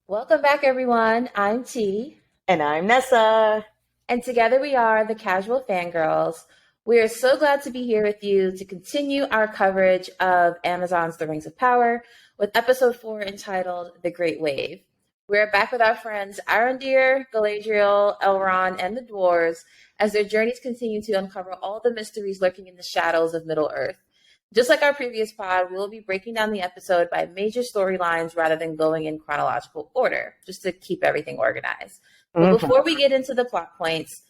Welcome back, everyone. I'm T, And I'm Nessa. and together we are the Casual Fangirls. We are so glad to be here with you to continue our coverage of Amazon's The Rings of Power with episode 4 entitled The Great Wave. We're back with our friends Arondir, Galadriel, Elrond, and the dwarves as their journeys continue to uncover all the mysteries lurking in the shadows of Middle Earth. Just like our previous pod, we will be breaking down the episode by major storylines rather than going in chronological order, just to keep everything organized. But Mhm. before we get into the plot points,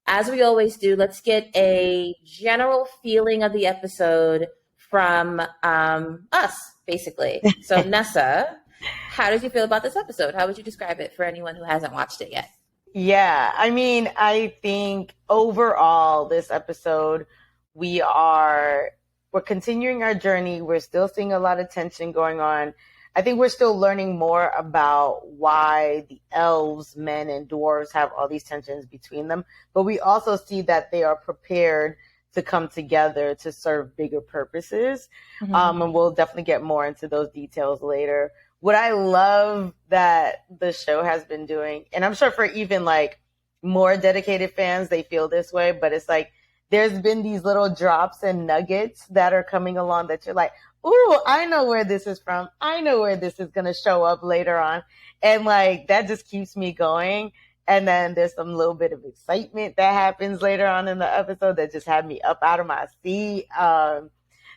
as we always do, let's get a general feeling of the episode from us, basically. So, Nessa, how did you feel about this episode? How would you describe it for anyone who hasn't watched it yet? I think overall this episode we are we're continuing our journey. We're still seeing a lot of tension going on. I think we're still learning more about why the elves, men, and dwarves have all these tensions between them. But we also see that they are prepared to come together to serve bigger purposes. Mm-hmm. And we'll definitely get more into those details later. What I love that the show has been doing, and I'm sure for even like more dedicated fans, they feel this way, but it's like there's been these little drops and nuggets that are coming along that you're like, ooh, I know where this is from. I know where this is going to show up later on. And like, that just keeps me going. And then there's some little bit of excitement that happens later on in the episode that just had me up out of my seat.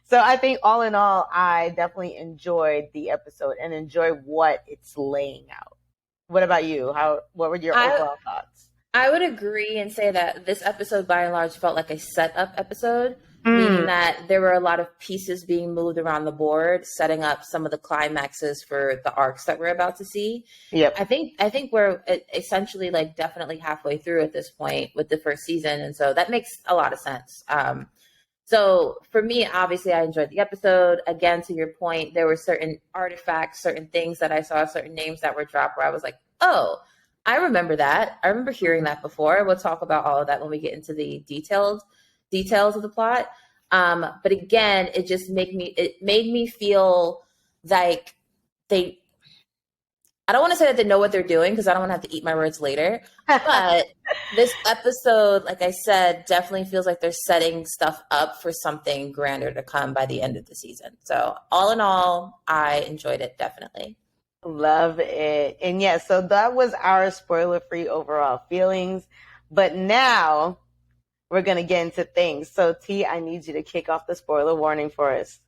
So I think all in all, I definitely enjoyed the episode and enjoy what it's laying out. What about you? What were your I overall thoughts? I would agree and say that this episode, by and large, felt like a setup episode, meaning Mm, that there were a lot of pieces being moved around the board, setting up some of the climaxes for the arcs that we're about to see. yep. I think we're essentially like definitely halfway through at this point with the first season, and so that makes a lot of sense. So for me, obviously, I enjoyed the episode. Again, to your point, there were certain artifacts, certain things that I saw, certain names that were dropped where I was like, oh, I remember that. I remember hearing that before. We'll talk about all of that when we get into the detailed details of the plot. But again, it made me feel like they I don't want to say that they know what they're doing because I don't want to have to eat my words later. But this episode, like I said, definitely feels like they're setting stuff up for something grander to come by the end of the season. So, all in all, I enjoyed it definitely. Love it. And yeah, so that was our spoiler free overall feelings. But now we're going to get into things. So, T, I need you to kick off the spoiler warning for us.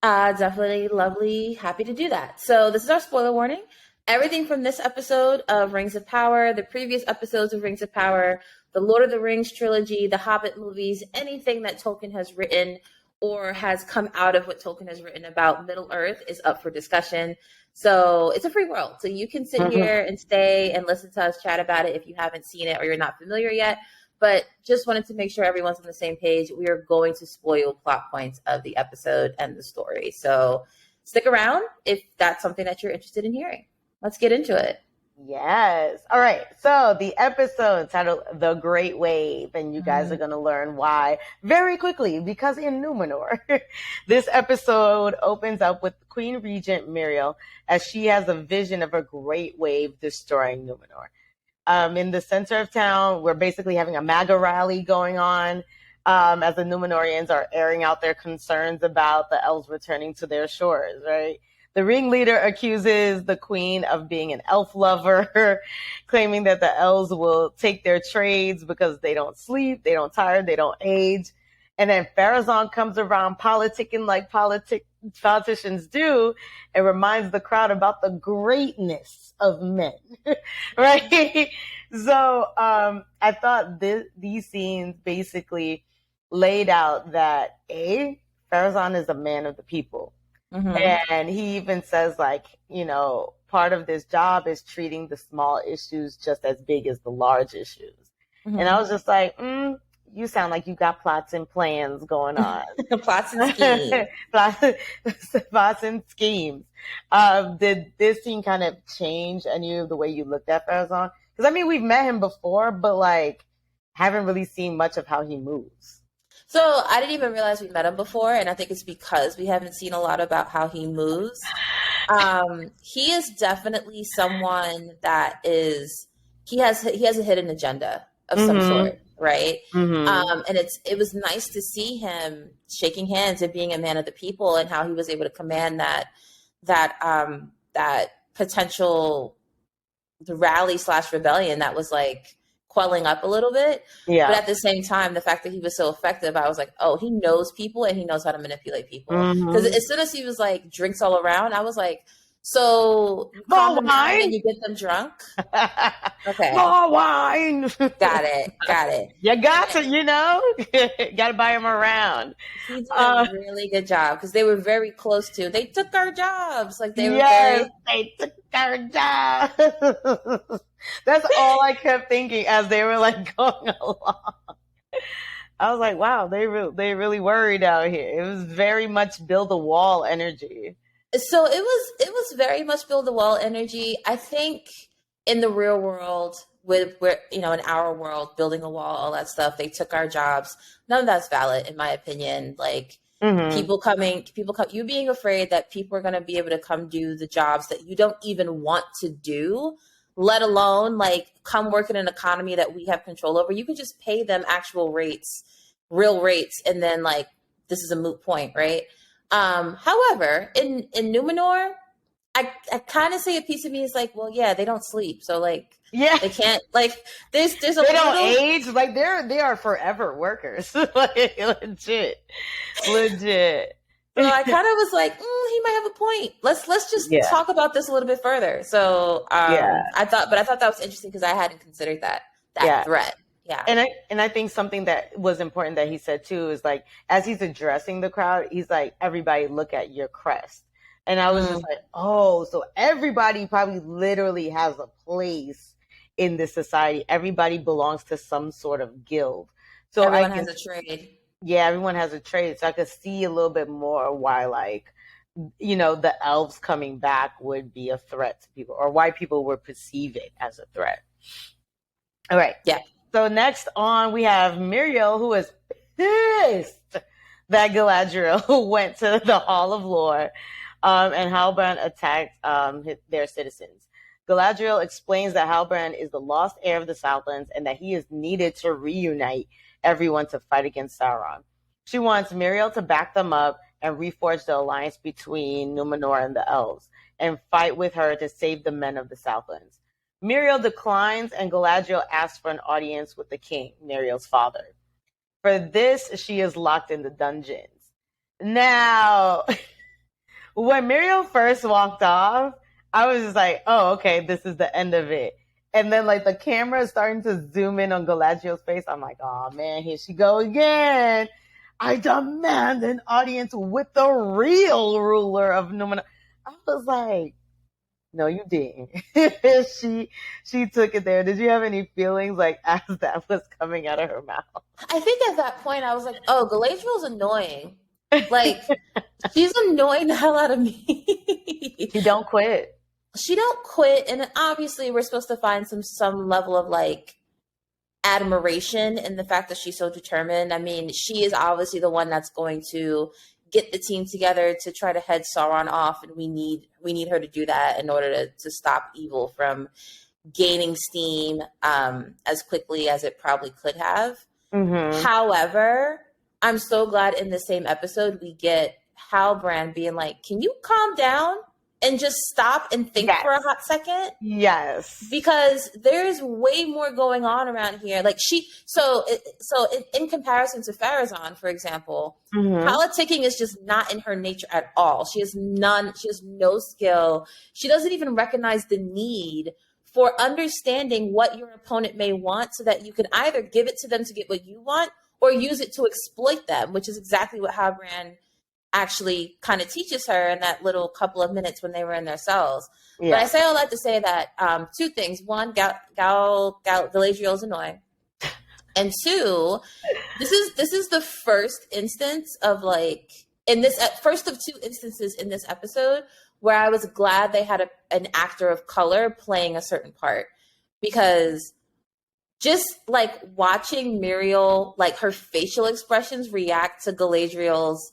Definitely lovely. Happy to do that. So, this is our spoiler warning. Everything from this episode of Rings of Power, the previous episodes of Rings of Power, the Lord of the Rings trilogy, the Hobbit movies, anything that Tolkien has written or has come out of what Tolkien has written about Middle Earth is up for discussion. So, it's a free world. So, you can sit Mhm. here and stay and listen to us chat about it if you haven't seen it or you're not familiar yet. But just wanted to make sure everyone's on the same page. We are going to spoil plot points of the episode and the story. So stick around if that's something that you're interested in hearing. Let's get into it. Yes. All right. So the episode titled The Great Wave, and you guys are Mhm. going to learn why very quickly because in Numenor, this episode opens up with Queen Regent Muriel as she has a vision of a great wave destroying Numenor. In the center of town, we're basically having a MAGA rally going on as the Numenorians are airing out their concerns about the elves returning to their shores, right? The ringleader accuses the queen of being an elf lover, claiming that the elves will take their trades because they don't sleep, they don't tire, they don't age. And then Farazan comes around politicking like politicians do and reminds the crowd about the greatness of men, right? So I thought these scenes basically laid out that Farazan is a man of the people. Mm-hmm. And he even says, like, part of this job is treating the small issues just as big as the large issues. And I Mm-hmm. was just like, you sound like you got plots and plans going on. Plots and schemes. plots, plots and schemes. Did this scene kind of change any of the way you looked at Farazan? Because, I mean, we've met him before, but, like, haven't really seen much of how he moves. So I didn't even realize we met him before, and I think it's because we haven't seen a lot about how he moves. He is definitely someone that he has a hidden agenda of some Mm-hmm. sort, right? Mm-hmm. And it was nice to see him shaking hands and being a man of the people, and how he was able to command that potential the rally slash rebellion that was like quelling up a little bit. But Yeah. at the same time, the fact that he was so effective, I was like, oh, he knows people and he knows how to manipulate people. Because Mm-hmm. as soon as he was like drinks all around, I was like, so you calm More them down and wine. then you get them drunk? Okay. More wine. Got it. Got it. You got And to, got to buy them around. he did a Uh, really good job because they were very close to, they took our jobs. Like they were yes, very, they took our job. That's all I kept thinking as they were like going along. I was like, wow, they really worried out here. It was very much build a wall energy. so it was very much build the wall energy. I think in the real world, with where in our world, building a wall, all that stuff, they took our jobs. None of that's valid in my opinion. Like Hmm. people come, you being afraid that people are going to be able to come do the jobs that you don't even want to do, let alone like come work in an economy that we have control over. You could just pay them actual rates, real rates, and then like this is a moot point, right? However, in Numenor, I kind of say a piece of me is like, well, yeah, they don't sleep, so like Yeah, they can't like there's a they don't little. age. Like they are forever workers. Like legit, legit. So I kind of was like, he might have a point. Let's just Yeah, talk about this a little bit further. So yeah, I thought that was interesting because I hadn't considered that yeah. threat. Yeah. And I think something that was important that he said too is like as he's addressing the crowd, he's like, everybody look at your crest. And I was just Mm. like, oh, so everybody probably literally has a place in this society. Everybody belongs to some sort of guild. So I Everyone has can, a trade. yeah, everyone has a trade. So I could see a little bit more why like, the elves coming back would be a threat to people or why people would perceive it as a threat. All right. Yeah. So next on, we have Muriel, who is pissed that Galadriel went to the Hall of Lore, and Halbrand attacked their citizens. Galadriel explains that Halbrand is the lost heir of the Southlands and that he is needed to reunite everyone to fight against Sauron. She wants Muriel to back them up and reforge the alliance between Numenor and the elves and fight with her to save the men of the Southlands. Muriel declines, and Galadriel asks for an audience with the king, Muriel's father. For this, she is locked in the dungeons. Now, when Muriel first walked off, I was just like, oh, okay, this is the end of it. And then, like, the camera is starting to zoom in on Galadriel's face. I'm like, oh, man, here she go again. I demand an audience with the real ruler of Numenor. I was like, no, you didn't. she took it there. Did you have any feelings like as that was coming out of her mouth? I think at that point I was like, oh, Galadriel's annoying. Like she's annoying the hell out of me. She don't quit. She don't quit, and obviously we're supposed to find some level of like admiration in the fact that she's so determined. I mean, she is obviously the one that's going to get the team together to try to head Sauron off, and we need her to do that in order to stop evil from gaining steam as quickly as it probably could have. Mm-hmm. However, I'm so glad in the same episode we get Halbrand being like, "Can you calm down and just stop and think Yes. for a hot second?" Yes. Because there's way more going on around here. Like in comparison to Farazan, for example, Mm-hmm. politicking is just not in her nature at all. She has no skill. She doesn't even recognize the need for understanding what your opponent may want so that you can either give it to them to get what you want or use it to exploit them, which is exactly what Halbrand actually kind of teaches her in that little couple of minutes when they were in their cells. Yeah. But I say all that to say that two things: one, Galadriel is annoying, and two, this is the first instance of like first of two instances in this episode where I was glad they had an actor of color playing a certain part, because just like watching Muriel, like her facial expressions react to Galadriel's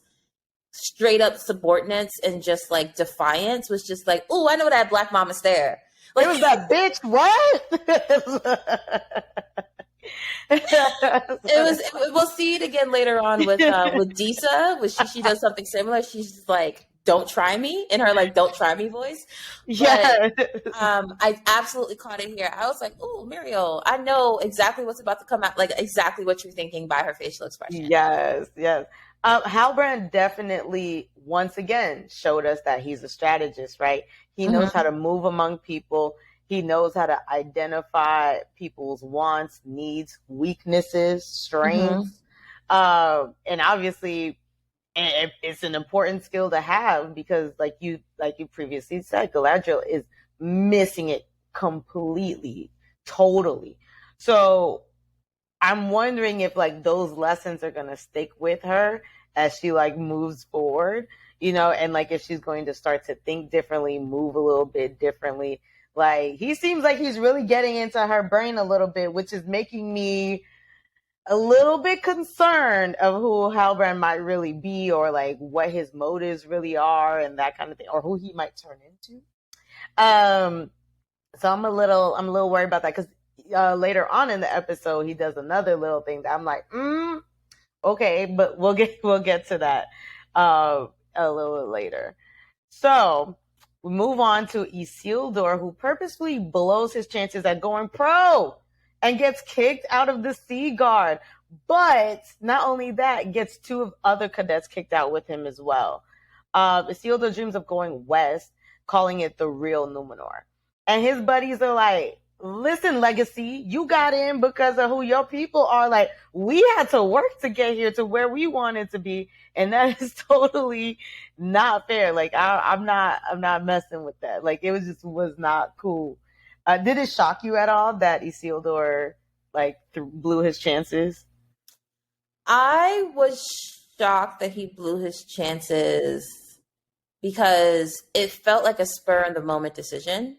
straight up subordinates and just like defiance was just like, oh, I know that Black Mama stare. Like, it was that bitch. What? We'll see it again later on with Disa, which she does something similar. She's just like, don't try me, in her like don't try me voice. Yeah. I absolutely caught it here. I was like, oh, Muriel, I know exactly what's about to come out, like exactly what you're thinking by her facial expression. Yes. Halbrand definitely once again showed us that he's a strategist, right? He knows how to move among people. He knows how to identify people's wants, needs, weaknesses, strengths. And obviously it's an important skill to have because like you previously said, Galadriel is missing it completely, totally. So I'm wondering if like those lessons are going to stick with her as she like moves forward, and like if she's going to start to think differently, move a little bit differently. Like he seems like he's really getting into her brain a little bit, which is making me a little bit concerned of who Halbrand might really be, or like what his motives really are and that kind of thing, or who he might turn into. So I'm a little worried about that because later on in the episode he does another little thing that I'm like, okay, but we'll get to that a little later. So we move on to Isildur, who purposefully blows his chances at going pro and gets kicked out of the Sea Guard. But not only that, gets 2 other cadets kicked out with him as well. Isildur dreams of going west, calling it the real Numenor. And his buddies are like, listen, Legacy, you got in because of who your people are. Like, we had to work to get here to where we wanted to be. And that is totally not fair. Like, I'm not messing with that. Like, it was not cool. Did it shock you at all that Isildur like blew his chances? I was shocked that he blew his chances because it felt like a spur in the moment decision.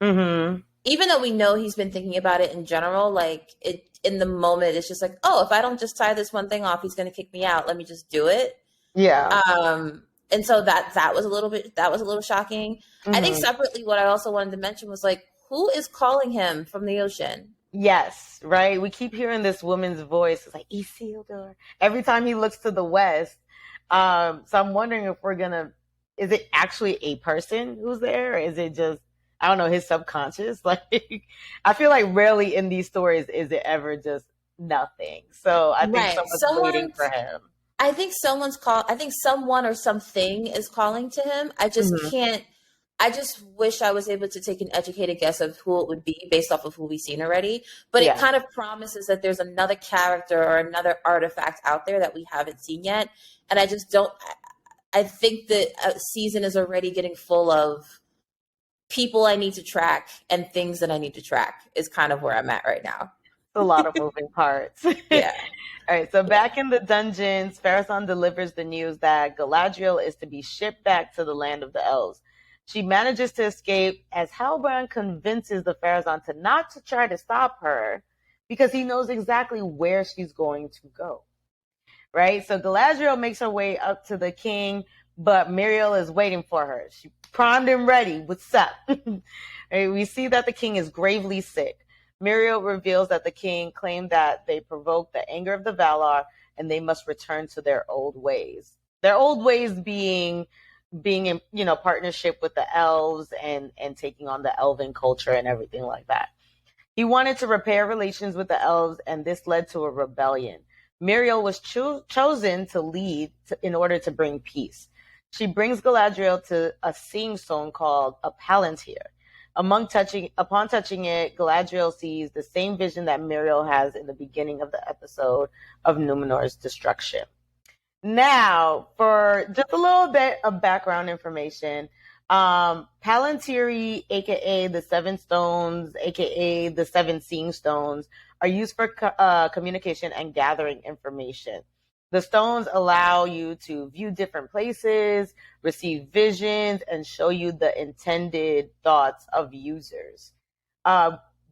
Even though we know he's been thinking about it in general, like it in the moment, it's just like, oh, if I don't just tie this one thing off, he's going to kick me out. Let me just do it. Yeah. And so that was a little shocking. I think separately, what I also wanted to mention was like, who is calling him from the ocean? Yes, right. We keep hearing this woman's voice. It's like Isildur every time he looks to the west. So I'm wondering if is it actually a person who's there? Or is it just, I don't know, his subconscious? Like, I feel like rarely in these stories is it ever just nothing. So I think someone's waiting for him. I think someone or something is calling to him. I just can't. I just wish I was able to take an educated guess of who it would be based off of who we've seen already. But it kind of promises that there's another character or another artifact out there that we haven't seen yet. And I just don't. I think that a season is already getting full of people I need to track and things that I need to track is kind of where I'm at right now. A lot of moving parts. Yeah. All right. So back in the dungeons, Pharazôn delivers the news that Galadriel is to be shipped back to the land of the elves. She manages to escape as Halbrand convinces the Pharazôn not to try to stop her because he knows exactly where she's going to go. Right? So Galadriel makes her way up to the king, but Muriel is waiting for her. She primed and ready. What's up? Right, we see that the king is gravely sick. Muriel reveals that the king claimed that they provoked the anger of the Valar and they must return to their old ways. Their old ways being in, partnership with the elves and taking on the elven culture and everything like that. He wanted to repair relations with the elves, and this led to a rebellion. Muriel was chosen to lead in order to bring peace. She brings Galadriel to a seeing stone called a Palantir. Upon touching it, Galadriel sees the same vision that Muriel has in the beginning of the episode of Numenor's destruction. Now, for just a little bit of background information, Palantiri, aka the Seven Stones, aka the Seven Seeing Stones, are used for communication and gathering information. The stones allow you to view different places, receive visions, and show you the intended thoughts of users.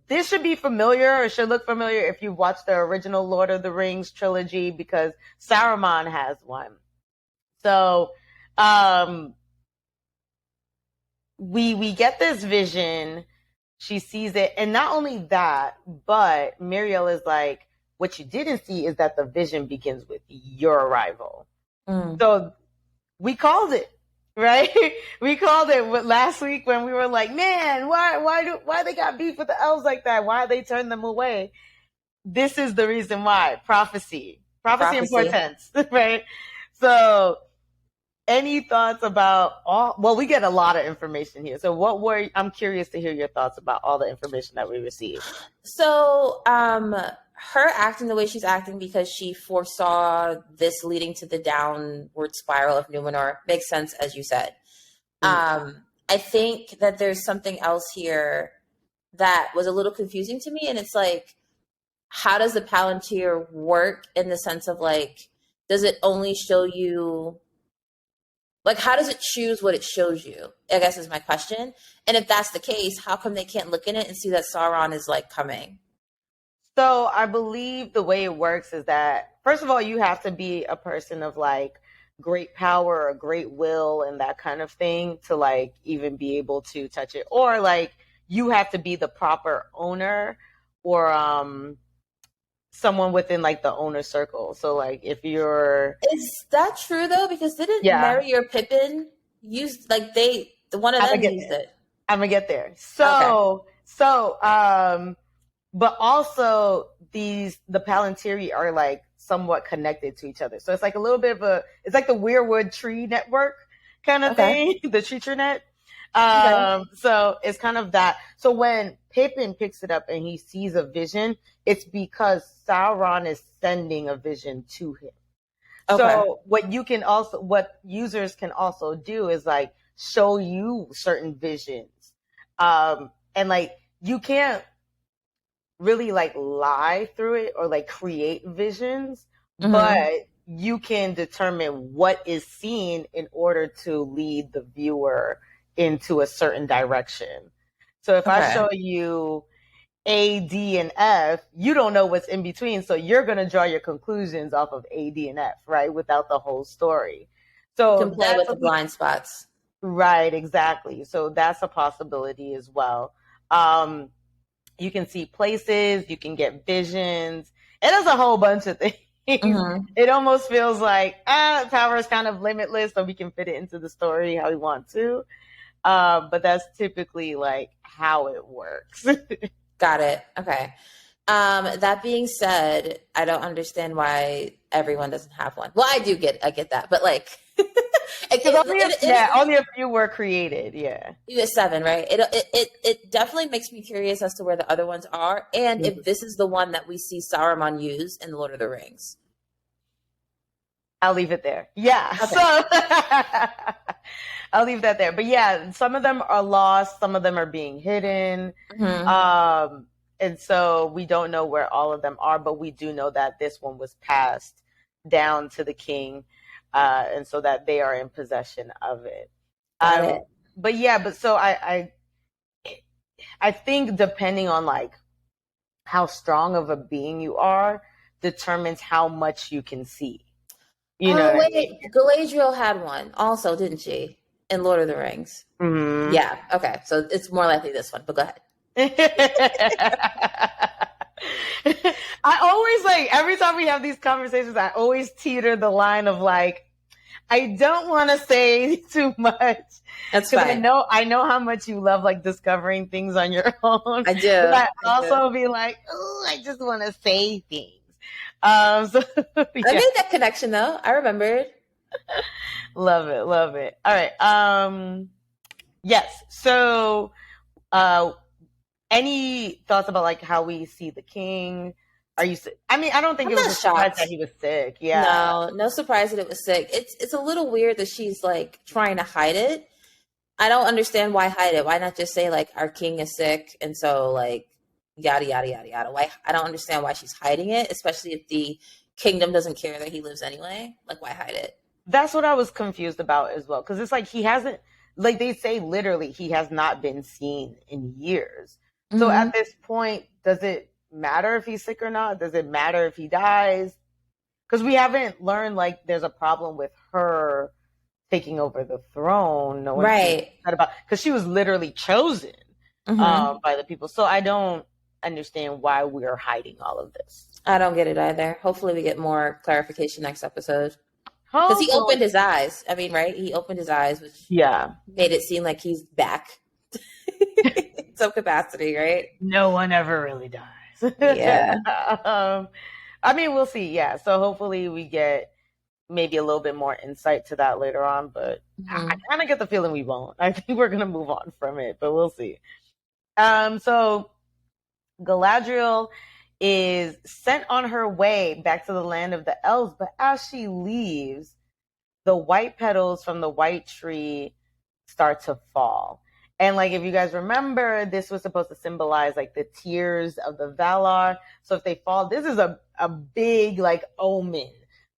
This should be familiar, or should look familiar if you've watched the original Lord of the Rings trilogy, because Saruman has one. So um, we get this vision. She sees it, and not only that, but Muriel is like, what you didn't see is that the vision begins with your arrival. So we called it, right? We called it last week when we were like, man, why they got beef with the elves like that? Why they turned them away? This is the reason why. Prophecy and portents, right? So any thoughts about well, we get a lot of information here. So I'm curious to hear your thoughts about all the information that we received. So, her acting the way she's acting because she foresaw this leading to the downward spiral of Numenor makes sense, as you said. I think that there's something else here that was a little confusing to me, and it's like, how does the Palantir work in the sense of like, does it only show you, like, how does it choose what it shows you? I guess is my question. And if that's the case, how come they can't look in it and see that Sauron is like coming? So I believe the way it works is that, first of all, you have to be a person of like great power or great will and that kind of thing to like even be able to touch it. Or like you have to be the proper owner or someone within like the owner circle. So like if you're... Is that true though? Because didn't Merry or Pippin use, like, the one of them used it? I'm gonna get there. So but also the Palantiri are like somewhat connected to each other. So it's like a little bit of it's like the Weirwood tree network kind of thing, the tree net. So it's kind of that. So when Pippin picks it up and he sees a vision, it's because Sauron is sending a vision to him. So what users can also do is like show you certain visions. And like you can't really like lie through it or like create visions, but you can determine what is seen in order to lead the viewer into a certain direction. So if I show you A, D, and F, you don't know what's in between. So you're going to draw your conclusions off of A, D, and F, right? Without the whole story. So you can play with the blind spots. Right, exactly. So that's a possibility as well. You can see places, you can get visions. It does a whole bunch of things. It almost feels like power is kind of limitless, so we can fit it into the story how we want to. But that's typically like how it works. Got it. Okay. That being said, I don't understand why everyone doesn't have one. Well, I get that, but like, only a few were created. Yeah, you get 7, right? It definitely makes me curious as to where the other ones are, and if this is the one that we see Saruman use in Lord of the Rings. I'll leave it there. Yeah. Okay. So I'll leave that there. But yeah, some of them are lost. Some of them are being hidden. And so we don't know where all of them are, but we do know that this one was passed down to the king. And so that they are in possession of it. But so I think depending on like how strong of a being you are determines how much you can see. You know, wait, Galadriel had one also, didn't she? In Lord of the Rings. Yeah. Okay. So it's more likely this one, but go ahead. I always like every time we have these conversations, I always teeter the line of like, I don't want to say too much. That's fine. I know how much you love like discovering things on your own. I do. But I also be like, oh, I just want to say things. I made that connection though. I remembered. Love it. All right. Yes. So, any thoughts about like how we see the king? Are you? I mean, I don't think it was a surprise that he was sick. Yeah. No surprise that it was sick. It's a little weird that she's like trying to hide it. I don't understand why hide it. Why not just say like our king is sick and so like yada yada yada yada. Why? I don't understand why she's hiding it, especially if the kingdom doesn't care that he lives anyway. Like, why hide it? That's what I was confused about as well, because it's like he hasn't, like they say literally, he has not been seen in years. So at this point, does it matter if he's sick or not? Does it matter if he dies? Because we haven't learned like there's a problem with her taking over the throne. No one seems Right. upset about, because she was literally chosen Hmm. by the people. So I don't understand why we're hiding all of this. I don't get it either. Hopefully, we get more clarification next episode. Because he Hopefully, opened his eyes. I mean, right? He opened his eyes, which yeah. made it seem like he's back in some capacity, right? No one ever really dies. Yeah. um, I mean, we'll see. Yeah. So hopefully we get maybe a little bit more insight to that later on, but I Hmm. kind of get the feeling we won't. I think we're gonna move on from it, but we'll see. So Galadriel is sent on her way back to the land of the elves, but as she leaves, the white petals from the white tree start to fall. And like if you guys remember, this was supposed to symbolize like the tears of the Valar. So if they fall, this is a big like omen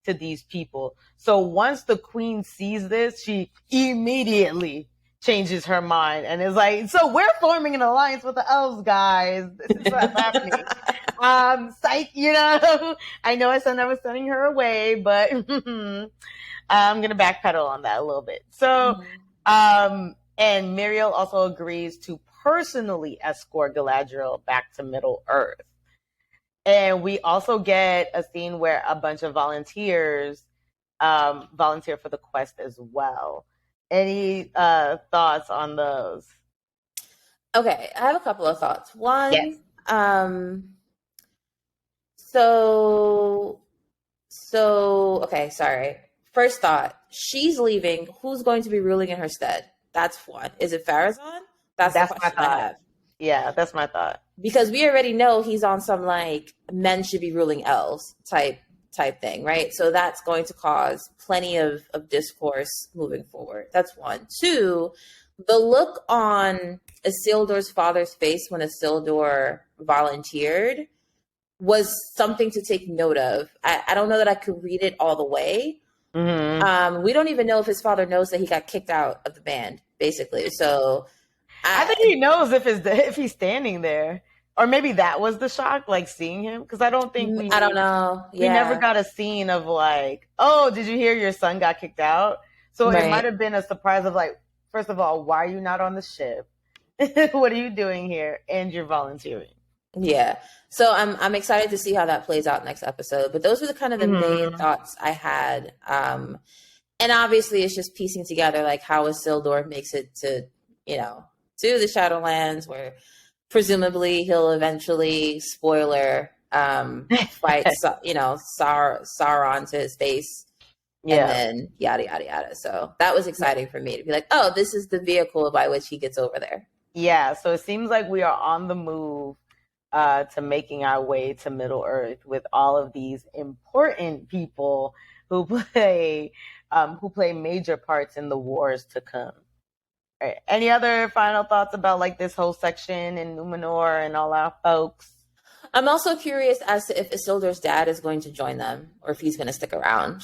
to these people. So once the queen sees this, she immediately changes her mind and is like, so we're forming an alliance with the elves, guys. This is what's happening. Psych, I know I said I was sending her away, but I'm gonna backpedal on that a little bit. So, Hmm. and Muriel also agrees to personally escort Galadriel back to Middle Earth. And we also get a scene where a bunch of volunteers volunteer for the quest as well. Any thoughts on those? Okay, I have a couple of thoughts. Yes. One, so okay, sorry. First thought, she's leaving. Who's going to be ruling in her stead? That's one. Is it Farazan? That's the That's my question I thought. have. Yeah, that's my thought. Because we already know he's on some like men should be ruling elves type thing, right? So that's going to cause plenty of discourse moving forward. That's one. Two, the look on Isildur's father's face when Isildur volunteered was something to take note of. I don't know that I could read it all the way. We don't even know if his father knows that he got kicked out of the band, basically. So I think he knows if he's standing there, or maybe that was the shock, like seeing him, because I don't think I don't know. we never Yeah. got a scene of like, oh, did you hear your son got kicked out? So it might Right. have been a surprise of like, first of all, why are you not on the ship? What are you doing here? And you're volunteering. Yeah. So I'm excited to see how that plays out next episode. But those were the kind of the main Mm-hmm. thoughts I had. And obviously it's just piecing together like how Isildur makes it to, to the Shadowlands where presumably he'll eventually, spoiler, fight Sauron to his face and Yeah. then yada yada yada. So that was exciting for me to be like, oh, this is the vehicle by which he gets over there. Yeah. So it seems like we are on the move to making our way to Middle Earth with all of these important people who play major parts in the wars to come. All right. Any other final thoughts about like this whole section in Numenor and all our folks? I'm also curious as to if Isildur's dad is going to join them or if he's going to stick around.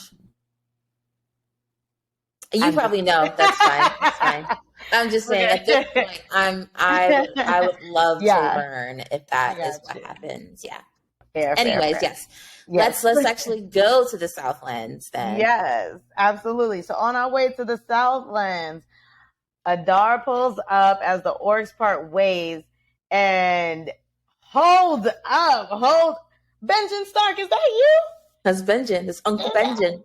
You probably know. That's fine. That's fine. I'm just saying at this point, I would love to learn if that is what happens. Yeah. Fair, Anyways, fair. yes. Let's actually go to the Southlands then. Yes, absolutely. So on our way to the Southlands, Adar pulls up as the orcs part ways and hold Benjen Stark, is that you? That's Benjen. It's Uncle Benjen.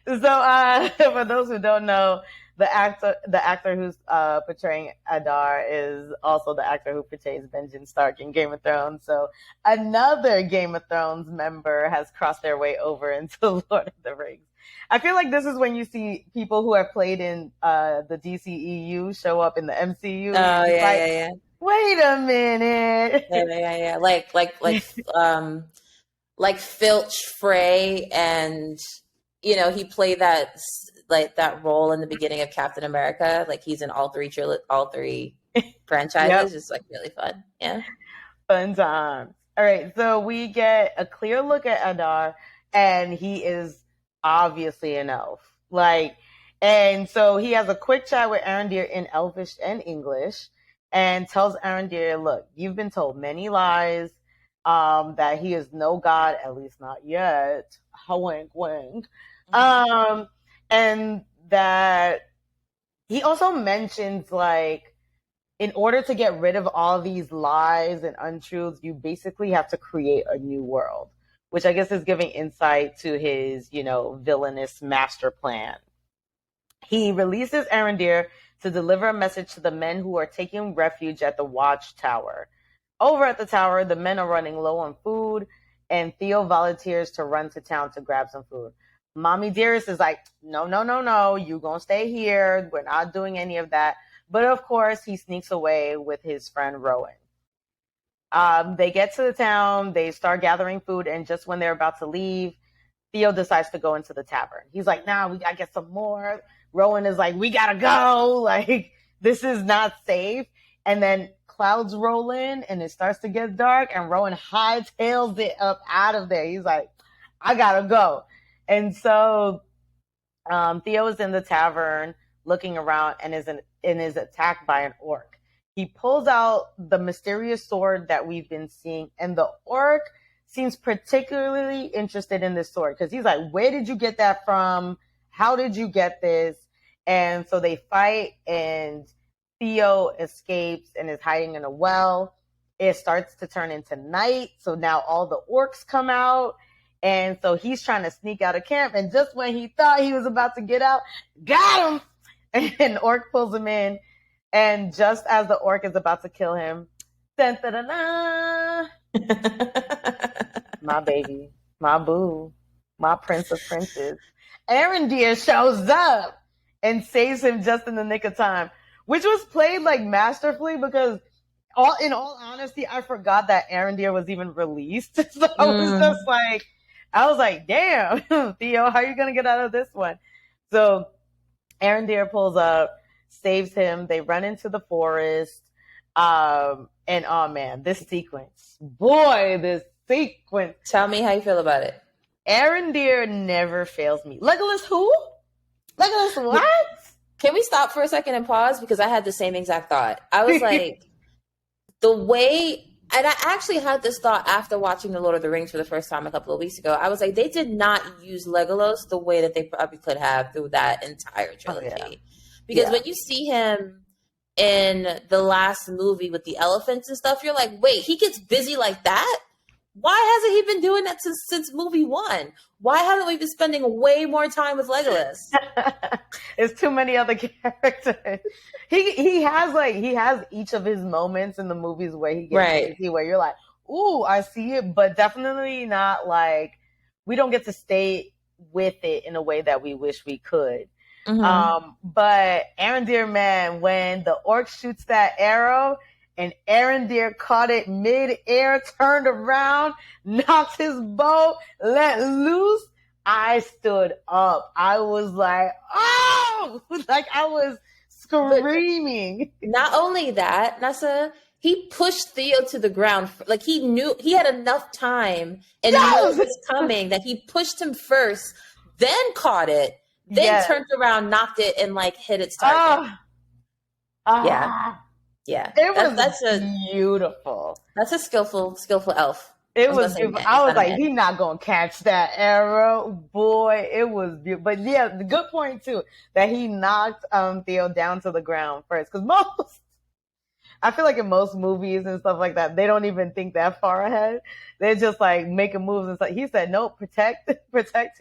So for those who don't know, the actor who's portraying Adar is also the actor who portrays Benjen Stark in Game of Thrones. So another Game of Thrones member has crossed their way over into Lord of the Rings. I feel like this is when you see people who have played in the DCEU show up in the MCU. Oh yeah. Wait a minute. Yeah. Like Filch Frey, and he played that role in the beginning of Captain America. Like he's in all three franchises. Yep. It's like really fun. Yeah. Fun times. All right, so we get a clear look at Adar, and he is obviously an elf. And so he has a quick chat with Arondir in Elvish and English, and tells Arondir, look, you've been told many lies, that he is no god, at least not yet. Wink, wink. And And that he also mentions, like, in order to get rid of all these lies and untruths, you basically have to create a new world, which I guess is giving insight to his, villainous master plan. He releases Arondir to deliver a message to the men who are taking refuge at the watchtower. Over at the tower, the men are running low on food, and Theo volunteers to run to town to grab some food. Mommy Dearest is like, no, you gonna stay here. We're not doing any of that. But of course, he sneaks away with his friend Rowan. They get to the town, they start gathering food, and just when they're about to leave, Theo decides to go into the tavern. He's like, nah, we gotta get some more. Rowan is like, we gotta go. Like, this is not safe. And then clouds roll in and it starts to get dark, and Rowan hightails it up out of there. He's like, I gotta go. And so Theo is in the tavern looking around and is attacked by an orc. He pulls out the mysterious sword that we've been seeing, and the orc seems particularly interested in this sword because he's like, where did you get that from? How did you get this? And so they fight, and Theo escapes and is hiding in a well. It starts to turn into night, so now all the orcs come out, and so he's trying to sneak out of camp, and just when he thought he was about to get out, got him! And orc pulls him in, and just as the orc is about to kill him, my baby, my boo, my prince of princes, Arondir shows up and saves him just in the nick of time, which was played like masterfully because in all honesty, I forgot that Arondir was even released. So I was like, damn, Theo, how are you going to get out of this one? So Arondir pulls up, saves him. They run into the forest. And oh man, this sequence. Tell me how you feel about it. Arondir never fails me. Legolas who? Legolas what? Can we stop for a second and pause? Because I had the same exact thought. I was like, the way, and I actually had this thought after watching The Lord of the Rings for the first time a couple of weeks ago. I was like, they did not use Legolas the way that they probably could have through that entire trilogy. Oh, yeah. Because when you see him in the last movie with the elephants and stuff, you're like, wait, he gets busy like that? Why hasn't he been doing that since movie one? Why haven't we been spending way more time with Legolas? It's too many other characters. He has each of his moments in the movies where he gets busy, where you're like, ooh, I see it, but definitely not like, we don't get to stay with it in a way that we wish we could. Mm-hmm. But Arondir, man, when the orc shoots that arrow and Arondir caught it mid-air, turned around, knocked his bow, let loose, I stood up. I was like, oh! Like I was screaming. But not only that, Nessa, he pushed Theo to the ground. Like he knew he had enough time and knew it was coming that he pushed him first, then caught it, then turned around, knocked it, and like hit its target. Yeah. That's beautiful. That's a skillful elf. It was beautiful. I was like, he's not going to catch that arrow. Boy, it was beautiful. But yeah, the good point too, that he knocked Theo down to the ground first. Because I feel like in most movies and stuff like that, they don't even think that far ahead. They're just like making moves and stuff. He said, nope, protect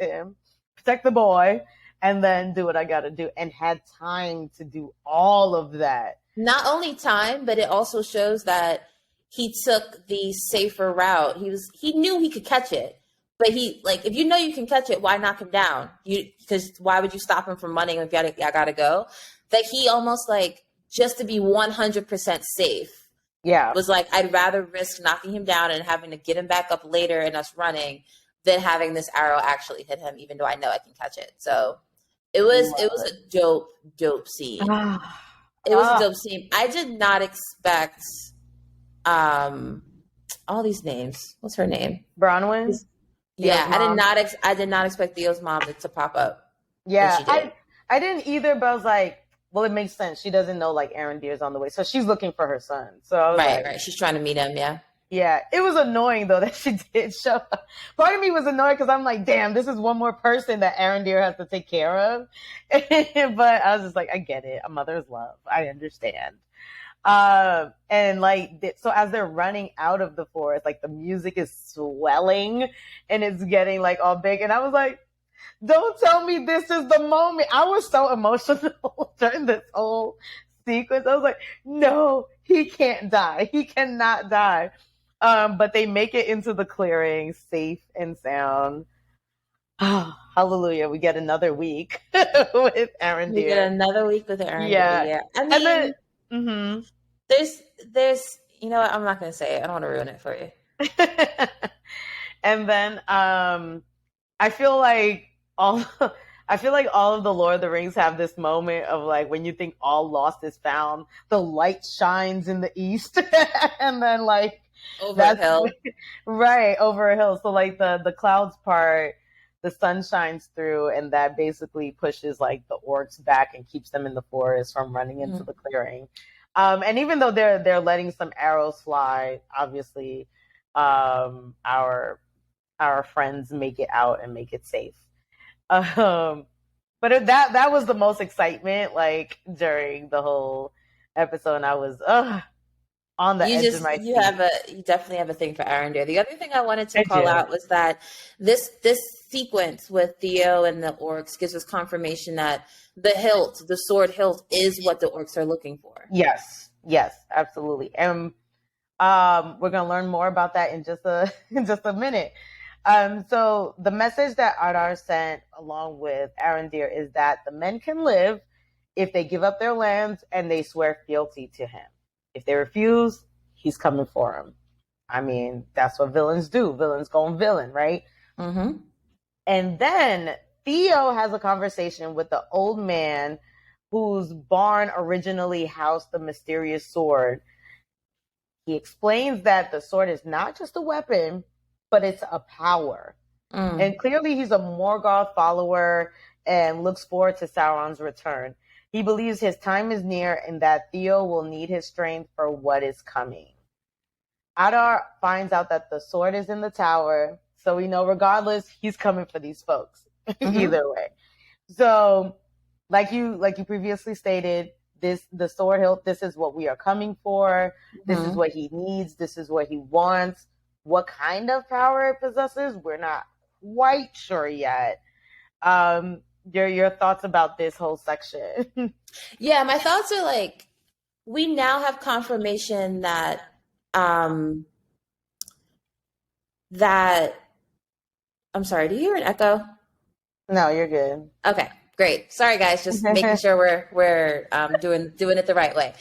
him, protect the boy, and then do what I got to do. And had time to do all of that. Not only time, but it also shows that he took the safer route. He knew he could catch it, but if you know you can catch it, why knock him down? Because why would you stop him from running if I gotta go? That he almost like, just to be 100% safe. Yeah. Was like, I'd rather risk knocking him down and having to get him back up later and us running than having this arrow actually hit him, even though I know I can catch it. So it was a dope scene. It was a dope scene. I did not expect all these names. What's her name? Bronwyn? Yeah, I did not expect Theo's mom to pop up. Yeah, I didn't either, but I was like, well, it makes sense. She doesn't know like Arondir's on the way. So she's looking for her son. So I was right. She's trying to meet him, yeah. Yeah, it was annoying though that she did show up. Part of me was annoyed because I'm like, damn, this is one more person that Arondir has to take care of. But I was just like, I get it. A mother's love. I understand. And like, so as they're running out of the forest, like the music is swelling and it's getting like all big. And I was like, don't tell me this is the moment. I was so emotional during this whole sequence. I was like, no, he can't die. He cannot die. But they make it into the clearing safe and sound. Oh, hallelujah. We get another week with Arondir. We get another week with Arondir. Yeah. I mean, and then, mm-hmm. there's, you know what? I'm not going to say it. I don't want to ruin it for you. And then, I feel like all of the Lord of the Rings have this moment of like when you think all lost is found, the light shines in the east, and then like over a hill, right over a hill. So like the clouds part, the sun shines through, and that basically pushes like the orcs back and keeps them in the forest from running into the clearing. And even though they're letting some arrows fly, obviously, our friends make it out and make it safe. But that was the most excitement, like during the whole episode. And I was on the edge of my seat. You definitely have a thing for Arondir. The other thing I wanted to call out was that this sequence with Theo and the orcs gives us confirmation that the sword hilt, is what the orcs are looking for. Yes, absolutely. And we're gonna learn more about that in just a minute. So the message that Adar sent along with Arondir is that the men can live if they give up their lands and they swear fealty to him. If they refuse, he's coming for them. I mean, that's what villains do. Villains go villain, right? Mm-hmm. And then Theo has a conversation with the old man whose barn originally housed the mysterious sword. He explains that the sword is not just a weapon, but it's a power. And clearly he's a Morgoth follower and looks forward to Sauron's return. He believes his time is near and that Theo will need his strength for what is coming. Adar finds out that the sword is in the tower, so we know regardless, he's coming for these folks. Either way. So, like you previously stated, the sword hilt, this is what we are coming for. This is what he needs. This is what he wants. What kind of power it possesses, we're not quite sure yet. Your thoughts about this whole section? Yeah, my thoughts are like, we now have confirmation that I'm sorry, do you hear an echo? No, you're good. Okay, great. Sorry guys, just making sure we're doing it the right way.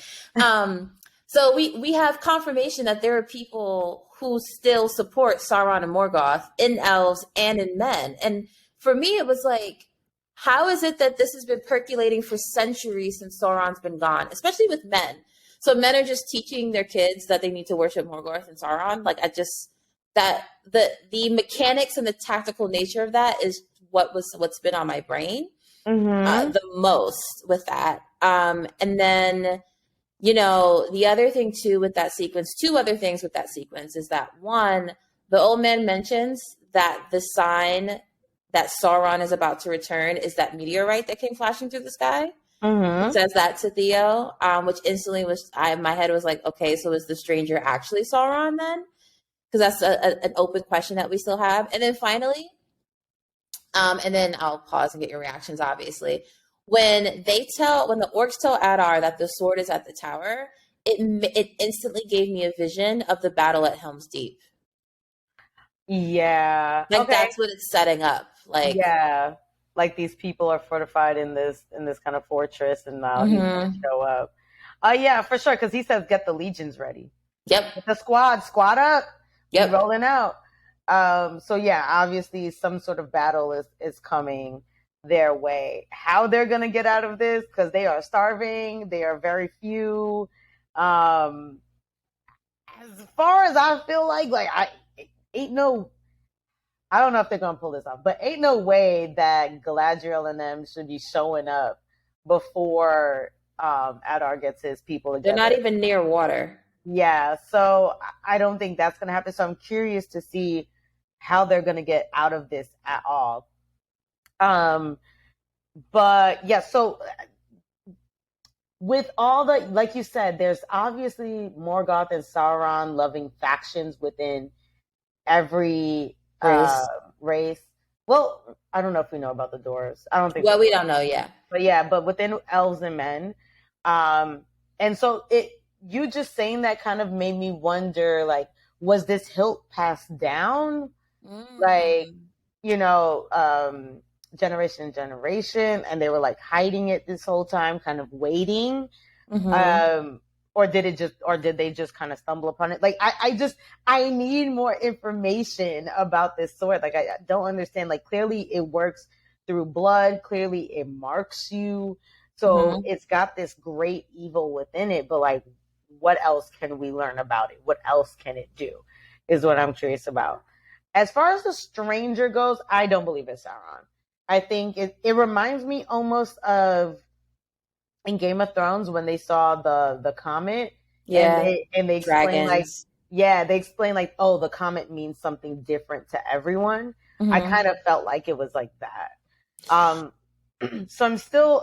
So we have confirmation that there are people who still support Sauron and Morgoth in elves and in men. And for me, it was like, how is it that this has been percolating for centuries since Sauron's been gone, especially with men? So men are just teaching their kids that they need to worship Morgoth and Sauron. Like the mechanics and the tactical nature of that is what's been on my brain the most with that. And then, you know, the other thing too with that sequence, two other things with that sequence is that one, the old man mentions that the sign that Sauron is about to return is that meteorite that came flashing through the sky. It says that to Theo, which instantly my head was like, okay, so is the stranger actually Sauron then? Because that's an open question that we still have. And then finally, and then I'll pause and get your reactions, obviously. When the orcs tell Adar that the sword is at the tower, it instantly gave me a vision of the battle at Helm's Deep. Yeah. Like that's what it's setting up. Like, yeah. Like these people are fortified in this kind of fortress, and now he's gonna show up. Yeah, for sure. Because he says, "Get the legions ready." Yep. Get the squad up. Yep. Rolling out. So yeah, obviously some sort of battle is coming their way. How they're gonna get out of this? Because they are starving. They are very few. As far as I feel like I don't know if they're gonna pull this off, but ain't no way that Galadriel and them should be showing up before Adar gets his people together. They're not even near water. Yeah, so I don't think that's going to happen. So I'm curious to see how they're going to get out of this at all. Um, but yeah, so with all the, like you said, there's obviously Morgoth and Sauron loving factions within every Race. race. Well, I don't know if we know about the dwarves. I don't think Well, so. we don't know yet. But yeah, but within elves and men. Um, and so you just saying that kind of made me wonder, like, was this hilt passed down? Like, Mm. you know, generation to generation, and they were like hiding it this whole time, kind of waiting. Mm-hmm. Um, or did they just kind of stumble upon it? Like, I need more information about this sword. Like, I don't understand. Like, clearly it works through blood. Clearly it marks you. So Mm-hmm. it's got this great evil within it, but like, what else can we learn about it? What else can it do? Is what I'm curious about. As far as the stranger goes, I don't believe it's Sauron. I think it reminds me almost of in Game of Thrones when they saw the comet and Yeah. they explain like, Dragons. yeah, they explain like, oh, the comet means something different to everyone. I Mm-hmm. kind of felt like it was like that. Um, so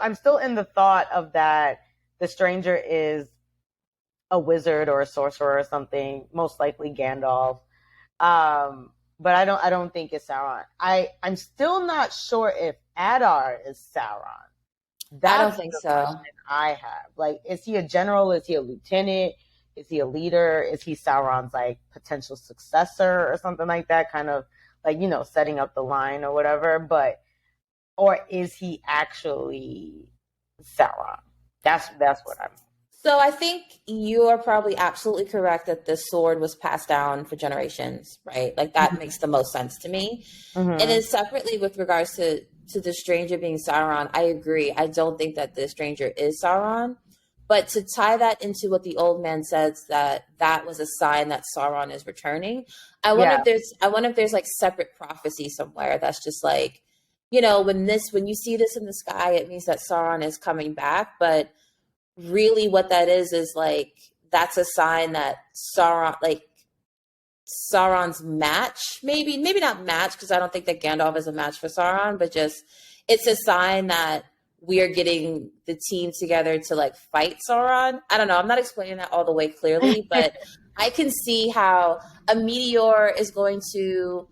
I'm still in the thought of that the stranger is a wizard or a sorcerer or something, most likely Gandalf. Um, but I don't think it's Sauron. I'm still not sure if Adar is Sauron. I don't That's think the so. question I have. Like, is he a general? Is he a lieutenant? Is he a leader? Is he Sauron's like potential successor or something like that? Kind of like, you know, setting up the line or whatever. But or is he actually Sauron? That's what I'm. So I think you are probably absolutely correct that this sword was passed down for generations, right? Like that makes the most sense to me. And Mm-hmm. then separately with regards to the stranger being Sauron, I agree. I don't think that the stranger is Sauron. But to tie that into what the old man says that that was a sign that Sauron is returning, Yeah. I wonder if there's like separate prophecy somewhere that's just like, when you see this in the sky, it means that Sauron is coming back. But really what that is like that's a sign that Sauron's match, maybe not match, because I don't think that Gandalf is a match for Sauron, but just it's a sign that we are getting the team together to like fight Sauron. I don't know. I'm not explaining that all the way clearly, but I can see how a meteor is going to,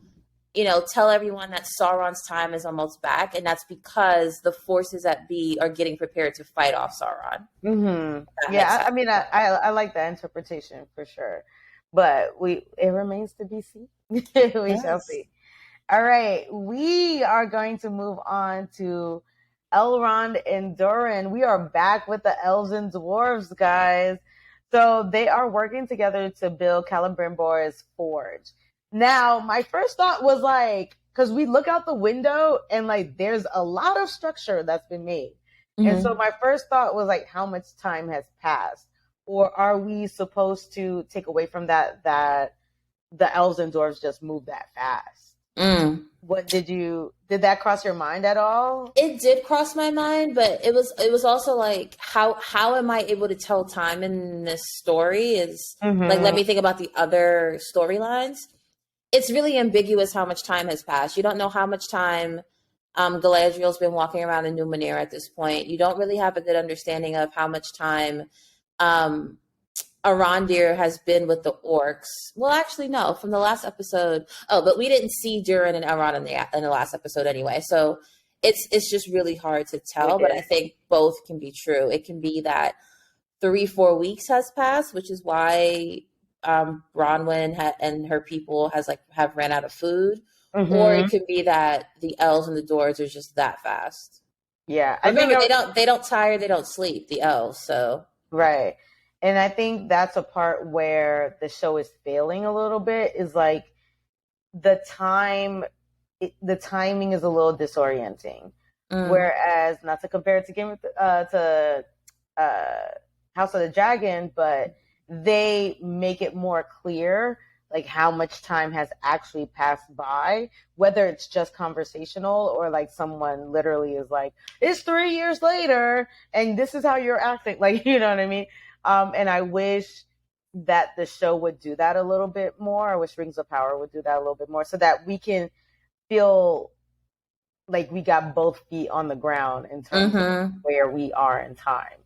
tell everyone that Sauron's time is almost back, and that's because the forces at B are getting prepared to fight off Sauron. Mm-hmm. That makes Yeah. sense. I like that interpretation for sure. But it remains to be seen. We shall Yes. see. All right, we are going to move on to Elrond and Durin. We are back with the elves and dwarves, guys. So they are working together to build Celebrimbor's forge. Now, my first thought was like, because we look out the window and like there's a lot of structure that's been made. And so Mm-hmm. my first thought was like, how much time has passed? Or are we supposed to take away from that the elves and dwarves just move that fast? Mm. What did that cross your mind at all? It did cross my mind, but it was also like how am I able to tell time in this story is like let Mm-hmm. me think about the other storylines. It's really ambiguous how much time has passed. You don't know how much time Galadriel's been walking around in Numenor at this point. You don't really have a good understanding of how much time um, Arondir has been with the orcs. Well, actually, no. From the last episode, but we didn't see Durin and Elrond in the last episode anyway. So it's just really hard to tell. But I Yeah. think both can be true. It can be that 3-4 weeks has passed, which is why Bronwyn and her people have ran out of food, or Mm-hmm. it could be that the elves and the dwarves are just that fast. Yeah. I think Remember, they don't tire, they don't sleep. The elves, so. right. And I think that's a part where the show is failing a little bit is like the time the timing is a little disorienting. Mm, Whereas not to compare it to Game of to uh, House of the Dragon, but they make it more clear like how much time has actually passed by, whether it's just conversational or like someone literally is like, it's 3 years later and this is how you're acting. Like, you know what I mean? And I wish that the show would do that a little bit more. I wish Rings of Power would do that a little bit more so that we can feel like we got both feet on the ground in terms of where we are in time.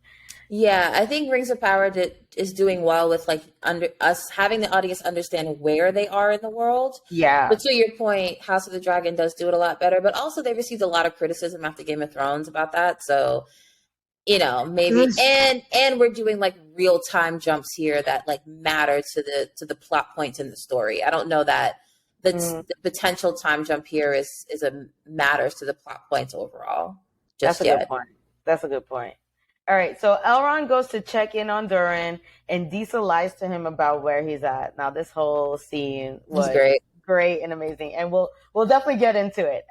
Yeah, I think Rings of Power is doing well with like under us having the audience understand where they are in the world. Yeah. But to your point, House of the Dragon does do it a lot better. But also they received a lot of criticism after Game of Thrones about that. So, you know, maybe and we're doing like real time jumps here that like matter to the plot points in the story. I don't know that the potential time jump here is a matters to the plot points overall. That's a good point. That's a good point. All right, so Elrond goes to check in on Durin, and Disa lies to him about where he's at. Now, this whole scene was great and amazing, and we'll definitely get into it.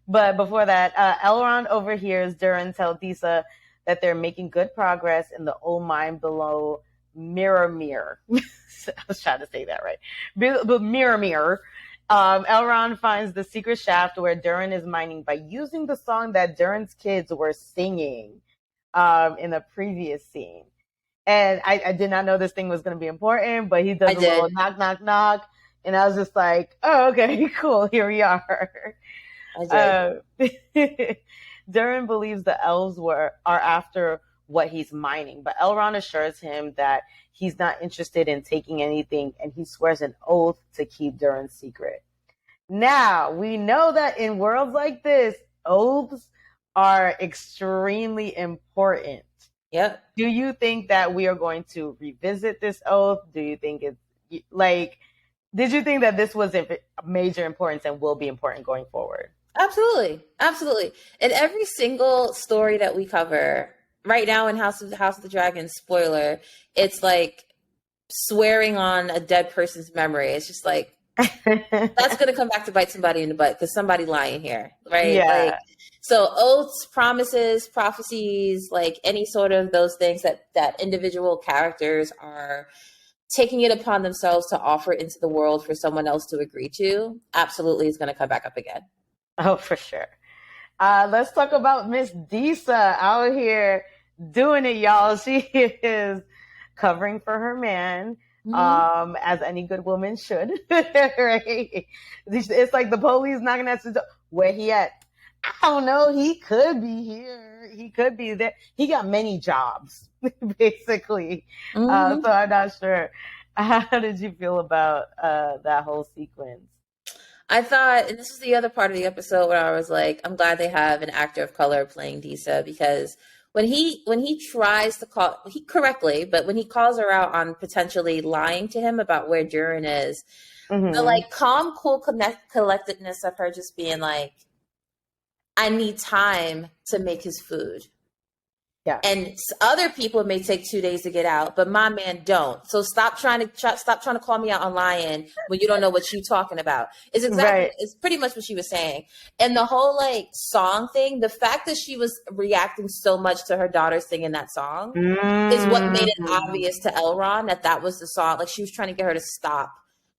But before that, Elrond overhears Durin tell Disa that they're making good progress in the old mine below Mirror. I was trying to say that right. But Mirror. Elrond finds the secret shaft where Durin is mining by using the song that Durin's kids were singing in the previous scene. And I did not know this thing was going to be important, but he does a little knock, knock, knock. And I was just like, oh, okay, cool. Here we are. Durin believes the elves are after what he's mining, but Elrond assures him that he's not interested in taking anything, and he swears an oath to keep Durin's secret. Now, we know that in worlds like this, oaths are extremely important. Yep. Do you think that we are going to revisit this oath? Do you think it's like, did you think that this was of major importance and will be important going forward? Absolutely. Absolutely. In every single story that we cover right now in House of the Dragon, spoiler, it's like swearing on a dead person's memory. It's just like, that's going to come back to bite somebody in the butt because somebody lying here, right? Yeah. Like, so oaths, promises, prophecies, like any sort of those things that individual characters are taking it upon themselves to offer into the world for someone else to agree to, absolutely is going to come back up again. Oh, for sure. Let's talk about Miss Disa out here doing it, y'all. She is covering for her man, as any good woman should. Right? It's like the police knocking at the door. Where he at? I don't know. He could be here. He could be there. He got many jobs, basically. So I'm not sure. How did you feel about that whole sequence? I thought, and this was the other part of the episode where I was like, I'm glad they have an actor of color playing Disa, because when he tries to call, he correctly, but when he calls her out on potentially lying to him about where Durin is, the like calm, cool collectedness of her just being like, I need time to make his food. Yeah. And other people may take 2 days to get out, but my man don't. So stop trying to call me out on lying when you don't know what you're talking about. It's exactly, right. It's pretty much what she was saying. And the whole like song thing, the fact that she was reacting so much to her daughter singing that song is what made it obvious to Elrond that was the song. Like she was trying to get her to stop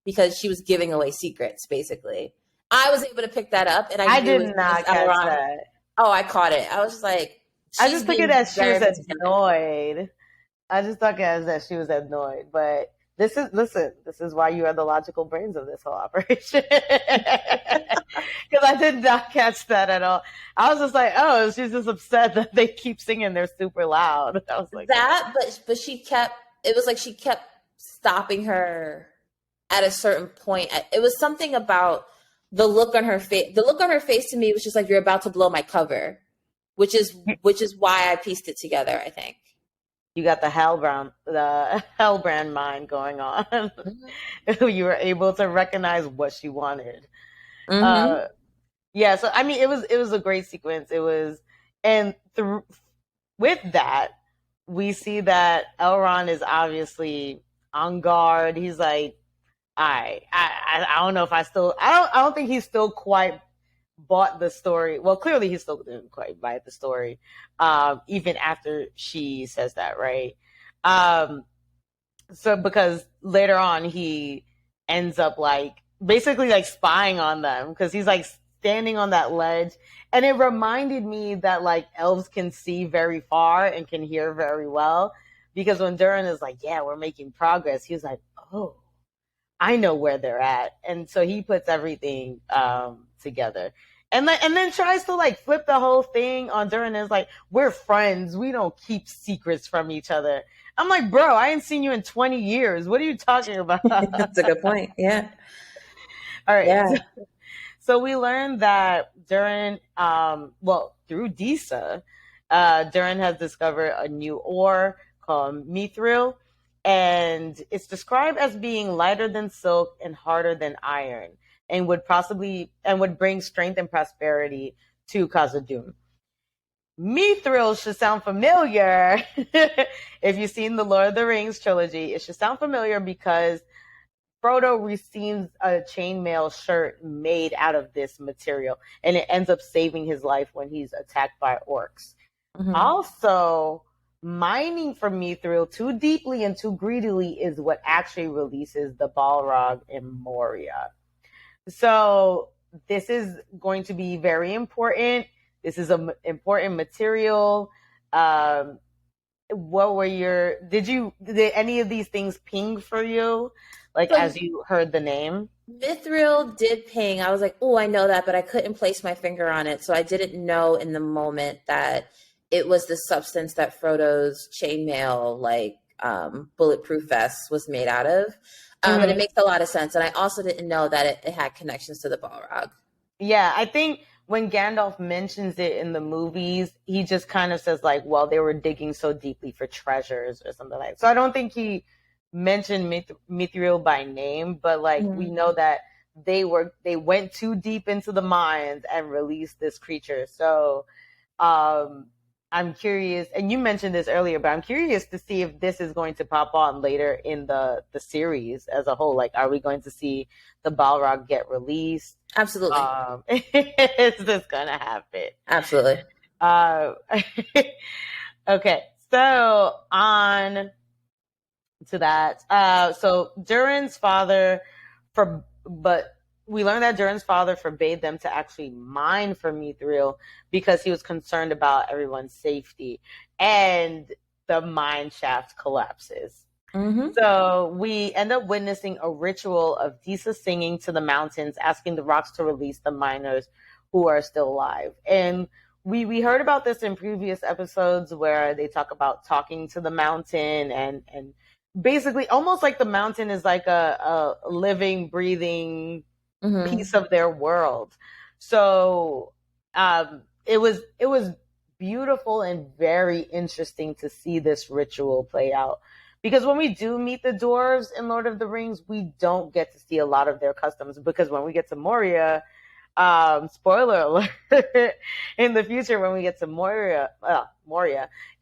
because she was giving away secrets, basically. I was able to pick that up, and I did not catch that. Oh, I caught it. I was just like, I just took it as she was annoyed. I just took it as that she was annoyed. But this is why you are the logical brains of this whole operation. Because I did not catch that at all. I was just like, oh, she's just upset that they keep singing. They're super loud. I was like that, but she kept. It was like she kept stopping her at a certain point. It was something about the look on her face. The look on her face to me was just like, you're about to blow my cover. Which is why I pieced it together, I think. You got the Hellbrand mind going on. You were able to recognize what she wanted. Yeah, so I mean, it was a great sequence. It was, and with that, we see that Elrond is obviously on guard. He's like, I don't know if I don't think he's still quite bought the story. Well, clearly he still didn't quite buy the story, even after she says that, right? So because later on he ends up like basically like spying on them because he's like standing on that ledge, and it reminded me that like elves can see very far and can hear very well. because when Durin is like, yeah, we're making progress, he was like, oh, I know where they're at. And so he puts everything together. And then tries to like flip the whole thing on Durin is like, we're friends. We don't keep secrets from each other. I'm like, bro, I ain't seen you in 20 years. What are you talking about? That's a good point. Yeah. All right. Yeah. So we learned that Durin, through Disa, Durin has discovered a new ore called mithril, and it's described as being lighter than silk and harder than iron, and would bring strength and prosperity to Khazad-dûm. Mithril should sound familiar. If you've seen the Lord of the Rings trilogy, it should sound familiar because Frodo receives a chainmail shirt made out of this material, and it ends up saving his life when he's attacked by orcs. Mhm. Also, mining for mithril too deeply and too greedily is what actually releases the Balrog in Moria. So this is going to be very important. This is an important material. What were did any of these things ping for you? Like, So- as you heard the name? Mithril did ping. I was like, oh, I know that, but I couldn't place my finger on it. So I didn't know in the moment that it was the substance that Frodo's chainmail, like bulletproof vest, was made out of. And it makes a lot of sense. And I also didn't know that it had connections to the Balrog. Yeah, I think when Gandalf mentions it in the movies, he just kind of says like, well, they were digging so deeply for treasures or something like that. So I don't think he mentioned Mithril by name, but like we know that they went too deep into the mines and released this creature. So I'm curious, and you mentioned this earlier, but I'm curious to see if this is going to pop on later in the series as a whole. Like, are we going to see the Balrog get released? Absolutely. Is this gonna happen? Absolutely. Okay, so on to that. So Durin's father, we learned that Durin's father forbade them to actually mine for mithril because he was concerned about everyone's safety, and the mine shaft collapses. Mm-hmm. So we end up witnessing a ritual of Disa singing to the mountains, asking the rocks to release the miners who are still alive. And we heard about this in previous episodes where they talk about talking to the mountain and basically almost like the mountain is like a living, breathing piece of their world. So it was beautiful and very interesting to see this ritual play out. Because when we do meet the dwarves in Lord of the Rings, we don't get to see a lot of their customs. Because when we get to Moria, spoiler alert, in the future when we get to Moria,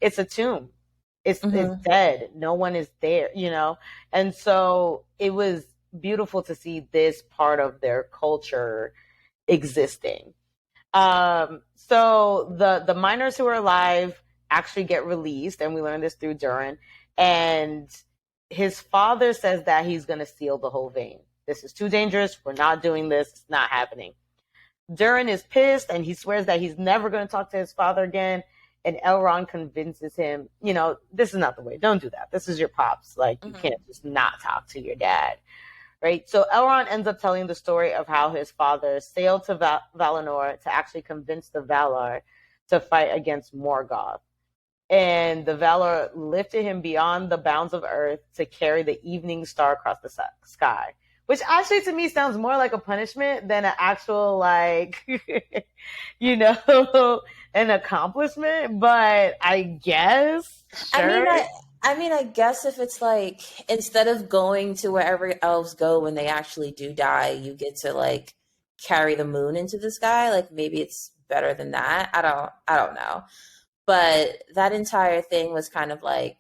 it's a tomb. It's dead. No one is there, you know? And so it was beautiful to see this part of their culture existing. So the miners who are alive actually get released, and we learned this through Durin. And his father says that he's going to seal the whole vein. This is too dangerous. We're not doing this. It's not happening. Durin is pissed, and he swears that he's never going to talk to his father again. And Elrond convinces him, you know, this is not the way. Don't do that. This is your pops. Like, you can't just not talk to your dad. Right? So Elrond ends up telling the story of how his father sailed to Valinor to actually convince the Valar to fight against Morgoth. And the Valar lifted him beyond the bounds of Earth to carry the evening star across the sky, which actually to me sounds more like a punishment than an actual, like, you know, an accomplishment. But I guess, sure. I mean, I guess if it's like, instead of going to wherever elves go when they actually do die, you get to like carry the moon into the sky. Like, maybe it's better than that. I don't know. But that entire thing was kind of like,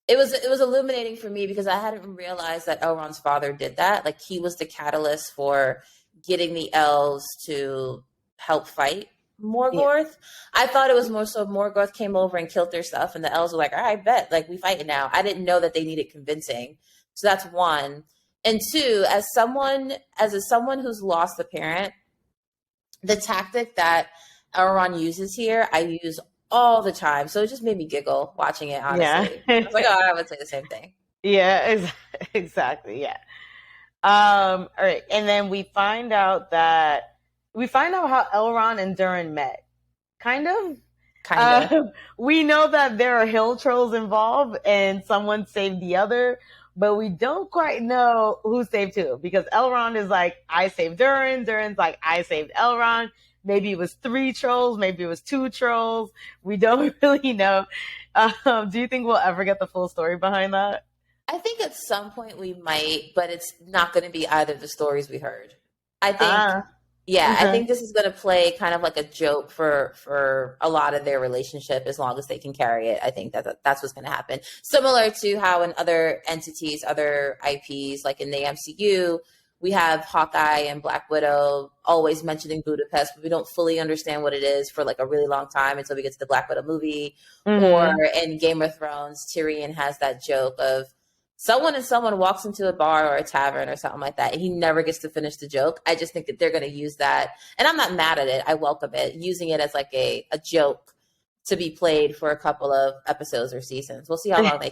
it was illuminating for me because I hadn't realized that Elrond's father did that. Like, he was the catalyst for getting the elves to help fight Morgoth. Yeah. I thought it was more so Morgoth came over and killed their stuff, and the elves were like, all right, bet, like, we fight it now. I didn't know that they needed convincing. So that's one. And two, as someone who's lost a parent, the tactic that Elrond uses here, I use all the time. So it just made me giggle watching it, Yeah. honestly. I was like, oh, I would say the same thing. Yeah, exactly. Yeah. All right. And then we find out how Elrond and Durin met. Kind of. Kind of. We know that there are hill trolls involved and someone saved the other, but we don't quite know who saved who because Elrond is like, I saved Durin. Durin's like, I saved Elrond. Maybe it was 3 trolls. Maybe it was 2 trolls. We don't really know. Do you think we'll ever get the full story behind that? I think at some point we might, but it's not going to be either of the stories we heard. I think, yeah, I Okay. think this is going to play kind of like a joke for a lot of their relationship as long as they can carry it. I think that's what's going to happen. Similar to how in other entities, other IPs, like in the MCU, we have Hawkeye and Black Widow always mentioning Budapest, but we don't fully understand what it is for like a really long time until we get to the Black Widow movie. Or in Game of Thrones, Tyrion has that joke of someone walks into a bar or a tavern or something like that, and he never gets to finish the joke. I just think that they're going to use that, and I'm not mad at it. I welcome it, using it as like a joke to be played for a couple of episodes or seasons. We'll see how long they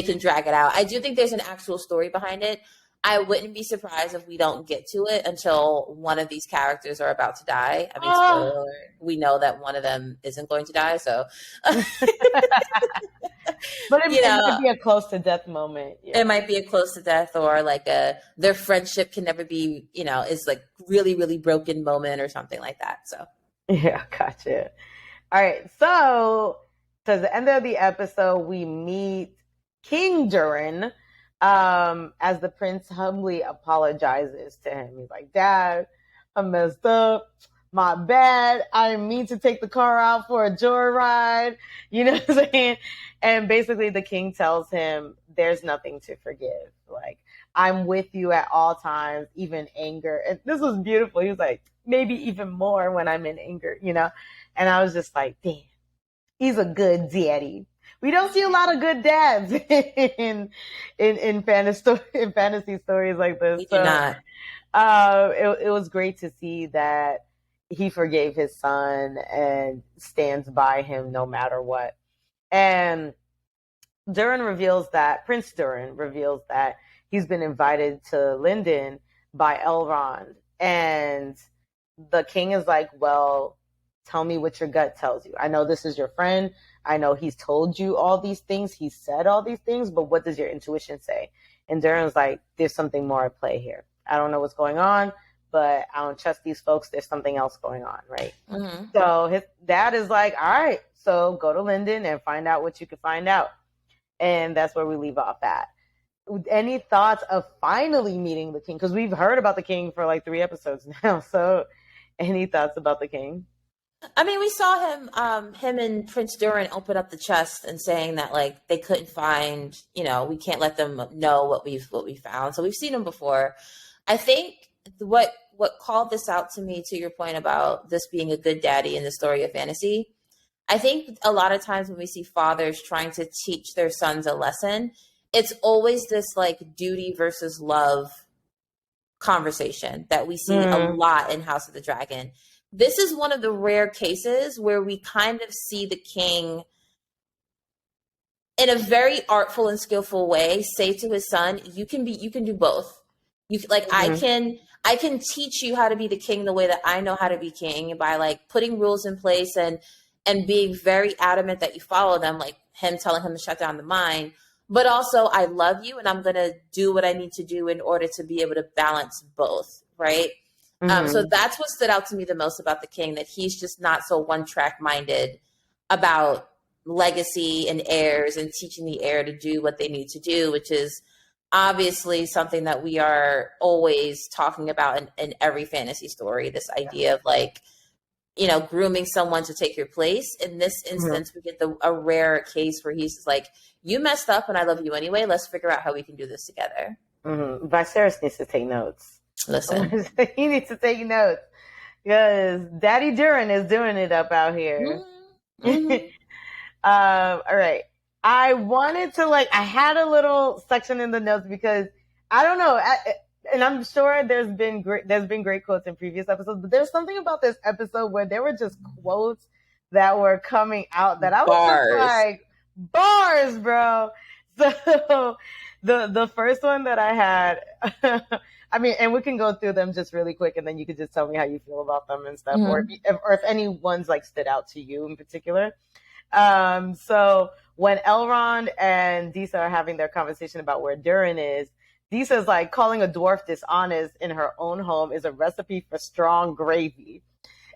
can drag it out. I do think there's an actual story behind it. I wouldn't be surprised if we don't get to it until one of these characters are about to die. I mean, spoiler alert, we know that one of them isn't going to die, so But it might be a close to death moment. Yeah. it might be a close to death or like their friendship can never be, is like really, really broken moment or something like that. So Yeah, gotcha. All right, so towards the end of the episode, we meet King Durin as the prince humbly apologizes to him. He's like, Dad, I messed up. My bad. I didn't mean to take the car out for a joyride. You know what I'm saying? And basically the king tells him there's nothing to forgive. Like, I'm with you at all times, even anger. And this was beautiful. He was like, maybe even more when I'm in anger, And I was just like, damn, he's a good daddy. We don't see a lot of good dads in fantasy stories like this. we do not. It was great to see that he forgave his son and stands by him no matter what. And Prince Durin reveals that he's been invited to Lindon by Elrond. And the king is like, well, tell me what your gut tells you. I know this is your friend. I know he's told you all these things. He said all these things, but what does your intuition say? And Durin's like, there's something more at play here. I don't know what's going on, but I don't trust these folks. There's something else going on, right? Mm-hmm. So his dad is like, all right, so go to Lindon and find out what you can find out. And that's where we leave off at. Any thoughts of finally meeting the king? Because we've heard about the king for like 3 episodes now. So any thoughts about the king? I mean, we saw him and Prince Durin open up the chest and saying that like they couldn't find, we can't let them know what we found. So we've seen him before. I think what called this out to me, to your point about this being a good daddy in the story of fantasy, I think a lot of times when we see fathers trying to teach their sons a lesson, it's always this like duty versus love conversation that we see a lot in House of the Dragon. This is one of the rare cases where we kind of see the king in a very artful and skillful way say to his son, you can do both. I can teach you how to be the king the way that I know how to be king by like putting rules in place and being very adamant that you follow them, like him telling him to shut down the mine. But also, I love you and I'm going to do what I need to do in order to be able to balance both, right? So that's what stood out to me the most about the king, that he's just not so one-track minded about legacy and heirs and teaching the heir to do what they need to do, which is obviously something that we are always talking about in every fantasy story, this idea of like, grooming someone to take your place. In this instance, we get a rare case where he's like, you messed up and I love you anyway. Let's figure out how we can do this together. Viserys needs to take notes. Listen. He needs to take notes because Daddy Durin is doing it up out here. Mm-hmm. All right. I wanted to I had a little section in the notes because I don't know. And I'm sure there's been great quotes in previous episodes, but there's something about this episode where there were just quotes that were coming out that I was just Bars. like, bars, bro. So the first one that I had, I mean, and we can go through them just really quick, and then you could just tell me how you feel about them and stuff, Mm-hmm. or if any ones like stood out to you in particular. So when Elrond and Disa are having their conversation about where Durin is, Disa's like, calling a dwarf dishonest in her own home is a recipe for strong gravy.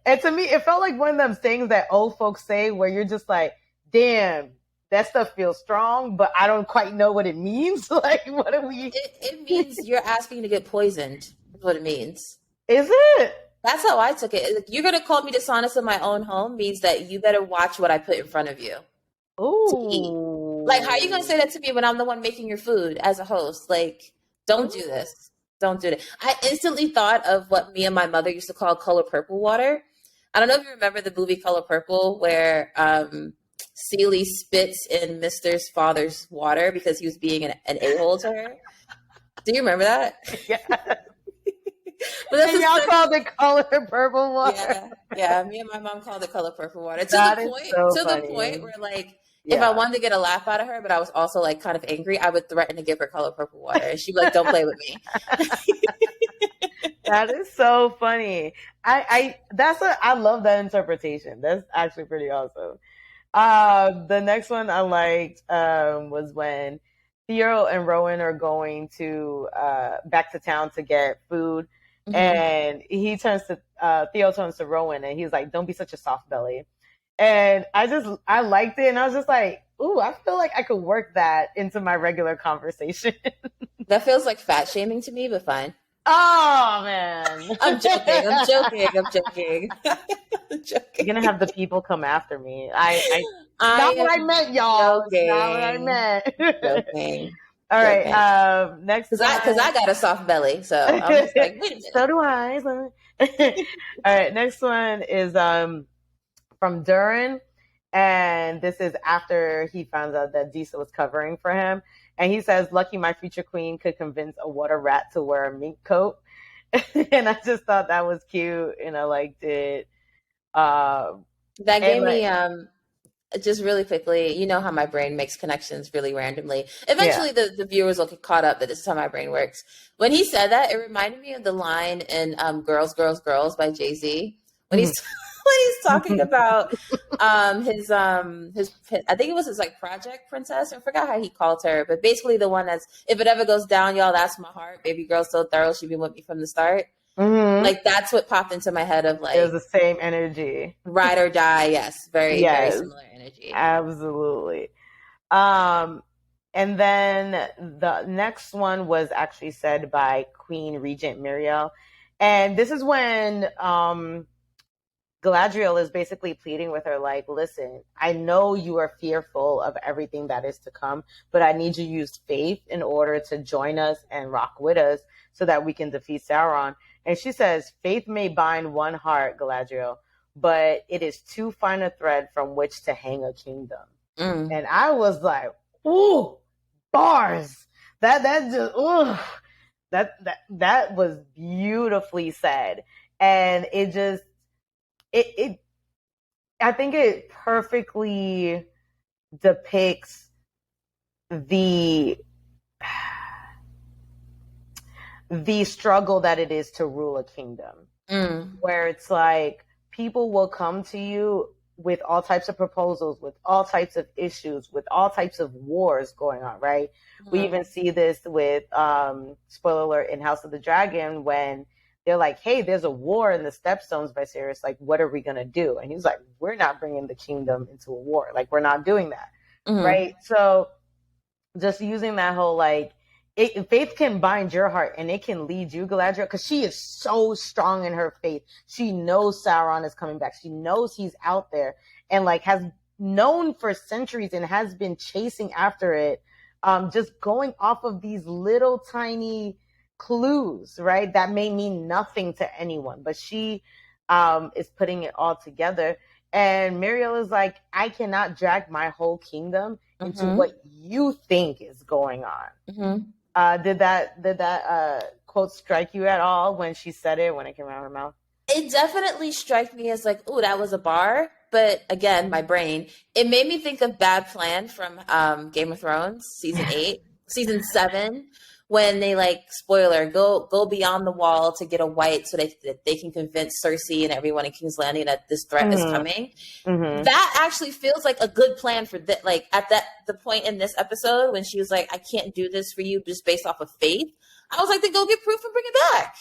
And to me, it felt like one of them things that old folks say where you're just like, damn, that stuff feels strong, but I don't quite know what it means. Like, what are we? It means you're asking to get poisoned. Is what it means. Is it? That's how I took it. Like, you're gonna call me dishonest in my own home means that you better watch what I put in front of you to eat. Ooh. Like, how are you gonna say that to me when I'm the one making your food as a host? Like, don't do this. Don't do it. I instantly thought of what me and my mother used to call color purple water. I don't know if you remember the movie Color Purple, where Celie spits in Mister's father's water because he was being an a-hole to her. Do you remember that? Yeah. But that's And y'all called it color purple water. Yeah. Me and my mom called it color purple water. That To is the point, so to funny. the point where, like, if Yeah. I wanted to get a laugh out of her, but I was also like kind of angry, I would threaten to give her color purple water, and she'd be like, "Don't play with me." That is so funny. I love that interpretation. That's actually pretty awesome. The next one I liked was when Theo and Rowan are going to back to town to get food, Mhm. and Theo turns to Rowan, and he's like, "Don't be such a soft belly." And I liked it, and I was just like, "Ooh, I feel like I could work that into my regular conversation." That feels like fat shaming to me, but fine. Oh man, I'm joking. I'm joking. I'm joking. I'm joking. You're gonna have the people come after me. I Not what I am meant, y'all. It's not what I joking. meant. joking. All right. Next, Because I got a soft belly, so I'm just like, wait a minute. So do I. All right. Next one is from Durin, and this is after he found out that Disa was covering for him, and he says, "Lucky my future queen could convince a water rat to wear a mink coat," and I just thought that was cute, and I liked it. That gave me just really quickly, you know how my brain makes connections really randomly. Eventually, the viewers will get caught up that this is how my brain works. When he said that, it reminded me of the line in "Girls, Girls, Girls" by Jay-Z when he's when he's talking about his I think it was his like project princess. I forgot how he called her, but basically the one that's, if it ever goes down, y'all, that's my heart. Baby girl so thorough, she been with me from the start. Mm-hmm. Like, that's what popped into my head of like, it was the same energy. Ride or die. Yes. Very similar energy. Absolutely. And then the next one was actually said by Queen Regent Muriel. And this is when Galadriel is basically pleading with her, like, listen, I know you are fearful of everything that is to come, but I need you to use faith in order to join us and rock with us so that we can defeat Sauron. And she says, faith may bind one heart, Galadriel, but it is too fine a thread from which to hang a kingdom. And I was like, ooh, bars. That just, ooh, that was beautifully said. And it just, I think it perfectly depicts the struggle that it is to rule a kingdom, where it's like people will come to you with all types of proposals, with all types of issues, with all types of wars going on, right? We even see this with, spoiler alert, in House of the Dragon, when they're like, hey, there's a war in the Stepstones by Sirius. Like, what are we going to do? And he's like, we're not bringing the kingdom into a war. Like, we're not doing that. Right? So just using that whole, like, faith can bind your heart and it can lead you, Galadriel, because she is so strong in her faith. She knows Sauron is coming back. She knows he's out there and, like, has known for centuries and has been chasing after it, just going off of these little tiny clues, right? That may mean nothing to anyone, but she is putting it all together. And Muriel is like, I cannot drag my whole kingdom into what you think is going on. Did that quote strike you at all when she said it, when it came out of her mouth? It definitely struck me as like, oh, that was a bar. but again, my brain, it made me think of Bad Plan from Game of Thrones, season 8, season 7, when they like, spoiler, go beyond the wall to get a white so that they can convince Cersei and everyone in King's Landing that this threat is coming. That actually feels like a good plan for that. Like at the point in this episode when she was like, I can't do this for you just based off of faith. I was like, then go get proof and bring it back.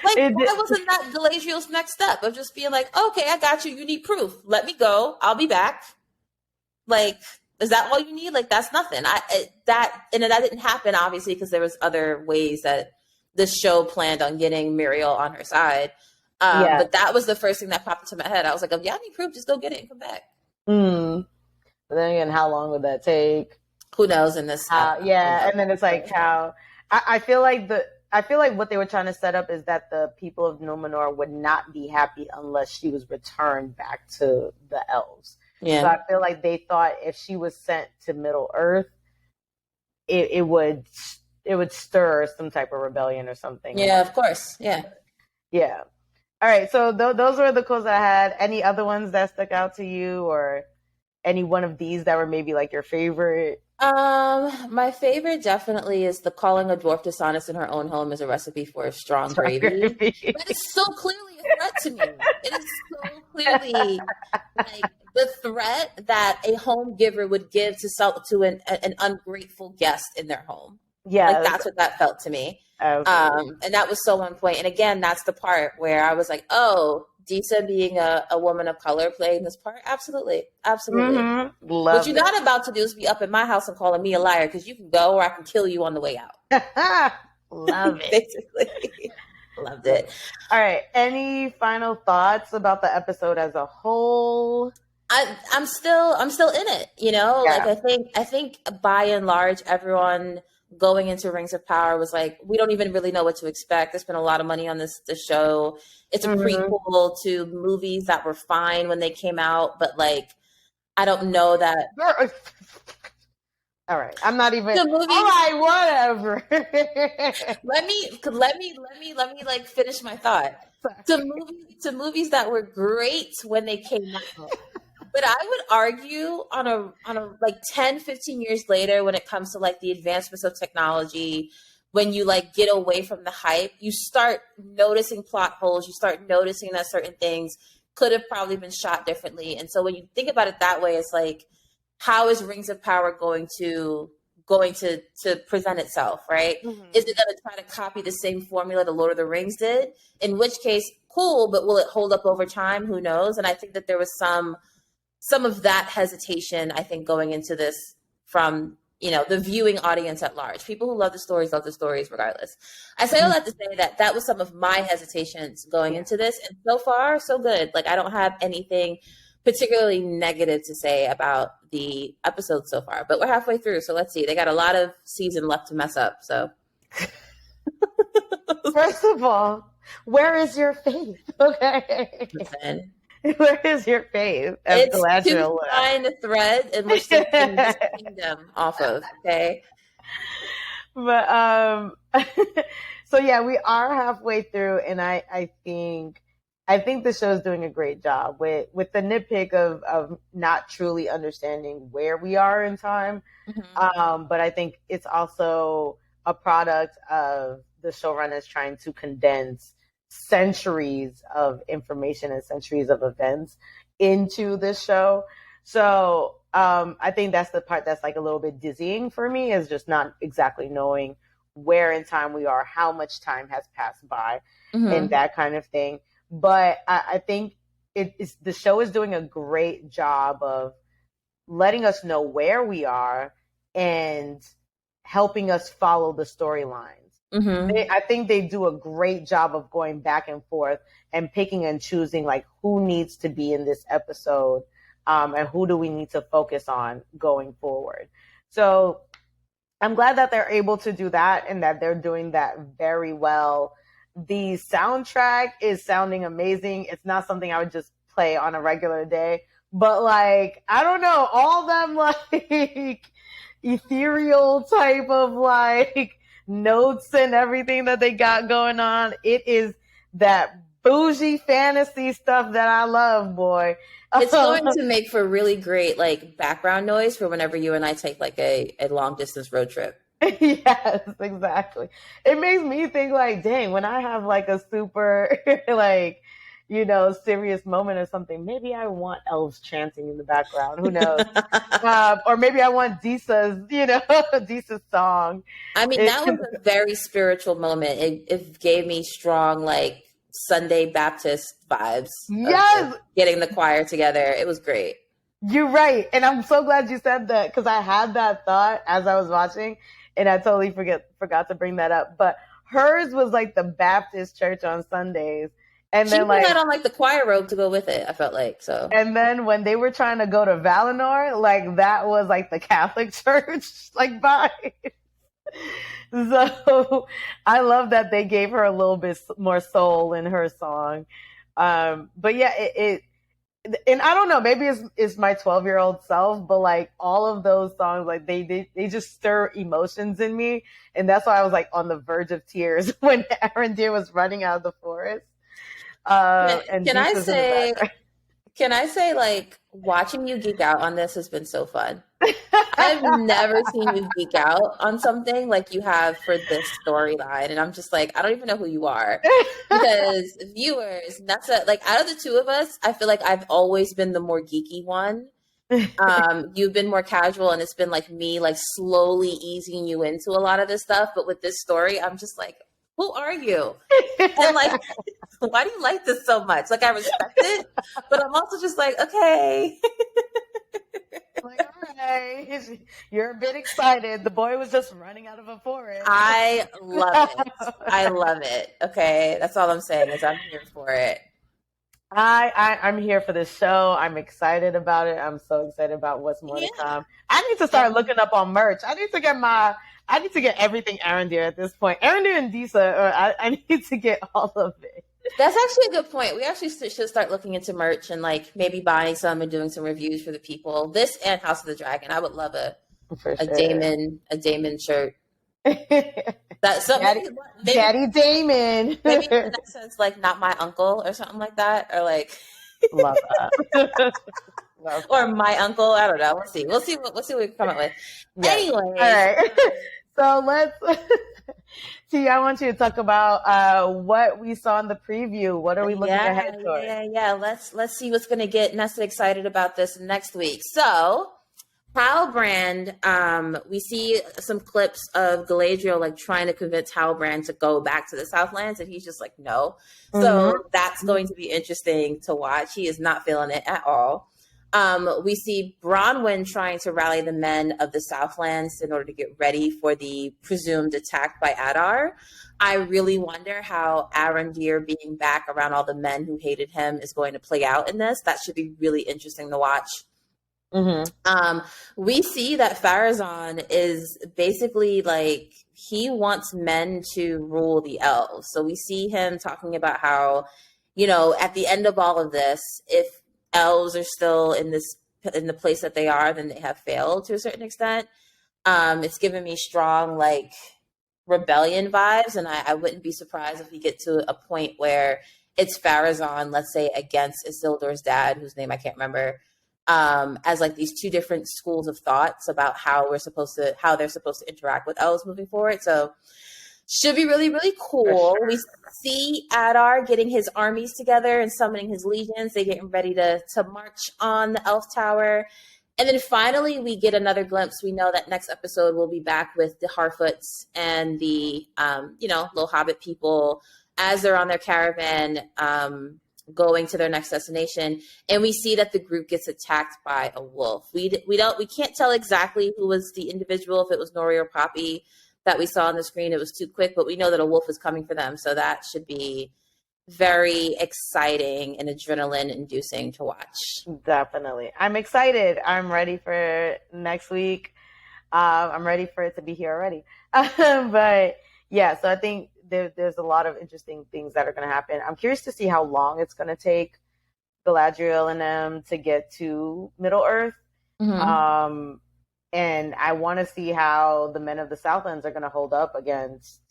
Like, why wasn't that Galadriel's next step of just being like, okay, I got you. You need proof. Let me go. I'll be back. Like, is that all you need? Like, that's nothing. That didn't happen, obviously, because there was other ways that the show planned on getting Muriel on her side. But that was the first thing that popped into my head. I was like, if y'all need proof, just go get it and come back. But then again, how long would that take? Who knows in this? And then it's like how I feel like what they were trying to set up is that the people of Numenor would not be happy unless she was returned back to the elves. Yeah. So I feel like they thought if she was sent to Middle Earth, it would stir some type of rebellion or something. Yeah, of course. Yeah. All right. So those were the quotes I had. Any other ones that stuck out to you, or any one of these that were maybe like your favorite? My favorite definitely is the calling a dwarf dishonest in her own home is a recipe for a strong gravy. That is so clearly a threat to me. It is so clearly like the threat that a home giver would give to an ungrateful guest in their home. Yeah, like that's what that felt to me. And that was so on point. And again, that's the part where I was like, oh, Disa being a woman of color playing this part? Absolutely. What you're not about to do is be up in my house and calling me a liar, because you can go or I can kill you on the way out. Love it. Basically. Loved it. All right. Any final thoughts about the episode as a whole? I'm still in it, Like I think by and large, everyone going into Rings of Power was like, we don't even really know what to expect. There's been a lot of money on this show. It's a prequel to movies that were fine when they came out, but like, I don't know that. All right, I'm not even. All right, whatever. let me like finish my thought. To movies that were great when they came out. But I would argue on a like 10, 15 years later, when it comes to like the advancements of technology, when you like get away from the hype, you start noticing plot holes. You start noticing that certain things could have probably been shot differently. And so when you think about it that way, it's like, how is Rings of Power going to present itself, right? Is it going to try to copy the same formula the Lord of the Rings did? In which case, cool, but will it hold up over time? Who knows? And I think that there was some of that hesitation, I think, going into this from, the viewing audience at large. People who love the stories regardless. I say all that to say that was some of my hesitations going into this. And so far, so good. Like, I don't have anything particularly negative to say about the episode so far. But we're halfway through, so let's see. They got a lot of season left to mess up, so. First of all, where is your faith? Okay. Listen. Where is your faith? It's to find a thread in which they can this kingdom off of, okay? But so yeah, we are halfway through, and I think the show is doing a great job with the nitpick of not truly understanding where we are in time. But I think it's also a product of the showrunners trying to condense centuries of information and centuries of events into this show. So I think that's the part that's like a little bit dizzying for me, is just not exactly knowing where in time we are, how much time has passed by, and that kind of thing. But I think the show is doing a great job of letting us know where we are and helping us follow the storylines. I think they do a great job of going back and forth and picking and choosing like who needs to be in this episode, and who do we need to focus on going forward. So I'm glad that they're able to do that and that they're doing that very well. The soundtrack is sounding amazing. It's not something I would just play on a regular day, but like, I don't know, all them like ethereal type of like notes and everything that they got going on. It is that bougie fantasy stuff that I love, boy. It's going to make for really great like background noise for whenever you and I take like a long distance road trip. Yes, exactly. It makes me think like, dang, when I have like a super like, serious moment or something, maybe I want elves chanting in the background. Who knows? Or maybe I want Disa's, Disa's song. I mean, that was a very spiritual moment. It gave me strong like Sunday Baptist vibes. Yes, of getting the choir together. It was great. You're right. And I'm so glad you said that because I had that thought as I was watching and I totally forgot to bring that up. But hers was like the Baptist church on Sundays. And She then put that on like the choir robe to go with it, I felt like. So and then when they were trying to go to Valinor, like that was like the Catholic church like vibe. So I love that they gave her a little bit more soul in her song. But yeah, and I don't know, maybe it's my 12-year-old self, but like all of those songs, like they just stir emotions in me, and that's why I was like on the verge of tears when Arondir was running out of the forest. Can I say like watching you geek out on this has been so fun. I've never seen you geek out on something like you have for this storyline. And I'm just like, I don't even know who you are. Because viewers, Nessa, like out of the two of us, I feel like I've always been the more geeky one. You've been more casual and it's been like me like slowly easing you into a lot of this stuff. But with this story, I'm just like, who are you? And like, why do you like this so much? Like I respect it, but I'm also just like, okay. Like, all right, you're a bit excited. The boy was just running out of a forest. I love it. I love it. Okay, that's all I'm saying is I'm here for it. I'm here for this show. I'm excited about it. I'm so excited about what's more to come. I need to start looking up on merch. I need to get everything Arondir at this point. Arondir and Disa, I need to get all of it. That's actually a good point. We actually should start looking into merch and like maybe buying some and doing some reviews for the people. This and House of the Dragon. I would love a Daemon shirt. That's something. Daddy Daemon. Maybe in that sense, like not my uncle or something like that, or like love that. Or my uncle. I don't know. We'll see what we can come up with. Yes. Anyway, all right. So let's. T, I want you to talk about what we saw in the preview. What are we looking ahead for? Yeah. Let's see what's going to get Nessa excited about this next week. So, Halbrand, we see some clips of Galadriel like trying to convince Halbrand to go back to the Southlands, and he's just like, no. Mm-hmm. So that's going to be interesting to watch. He is not feeling it at all. We see Bronwyn trying to rally the men of the Southlands in order to get ready for the presumed attack by Adar. I really wonder how Arondir being back around all the men who hated him is going to play out in this. That should be really interesting to watch. Mm-hmm. We see that Pharazôn is basically like he wants men to rule the elves. So we see him talking about how, at the end of all of this, if elves are still in the place that they are, then they have failed to a certain extent. It's given me strong like rebellion vibes, and I wouldn't be surprised if we get to a point where it's Pharazôn, let's say, against Isildur's dad, whose name I can't remember, as like these two different schools of thoughts about how they're supposed to interact with elves moving forward. So should be really, really cool. Sure. We see Adar getting his armies together and summoning his legions. They're getting ready to march on the Elf Tower. And then finally, we get another glimpse. We know that next episode we'll be back with the Harfoots and the, little Hobbit people as they're on their caravan going to their next destination. And we see that the group gets attacked by a wolf. We can't tell exactly who was the individual, if it was Nori or Poppy that we saw on the screen. It was too quick, but we know that a wolf is coming for them. So that should be very exciting and adrenaline inducing to watch. Definitely. I'm excited. I'm ready for next week. I'm ready for it to be here already. But yeah, so I think there's a lot of interesting things that are going to happen. I'm curious to see how long it's going to take Galadriel and them to get to Middle Earth. Mm-hmm. And I want to see how the men of the Southlands are going to hold up against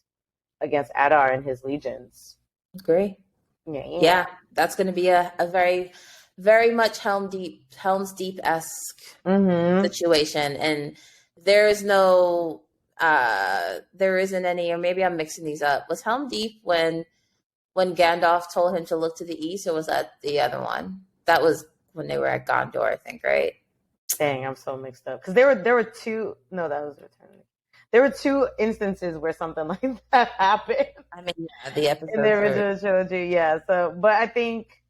Adar and his legions. Agree. Yeah, that's going to be a very, very much Helm's Deep-esque Mm-hmm. situation. And there is no, there isn't any, or maybe I'm mixing these up. Was Helm Deep when Gandalf told him to look to the east, or was that the other one? That was when they were at Gondor, I think, right? Dang, I'm so mixed up because there were two. No, that was Return. There were two instances where something like that happened I mean, yeah, the in the episodes are. original trilogy. Yeah. So, but I think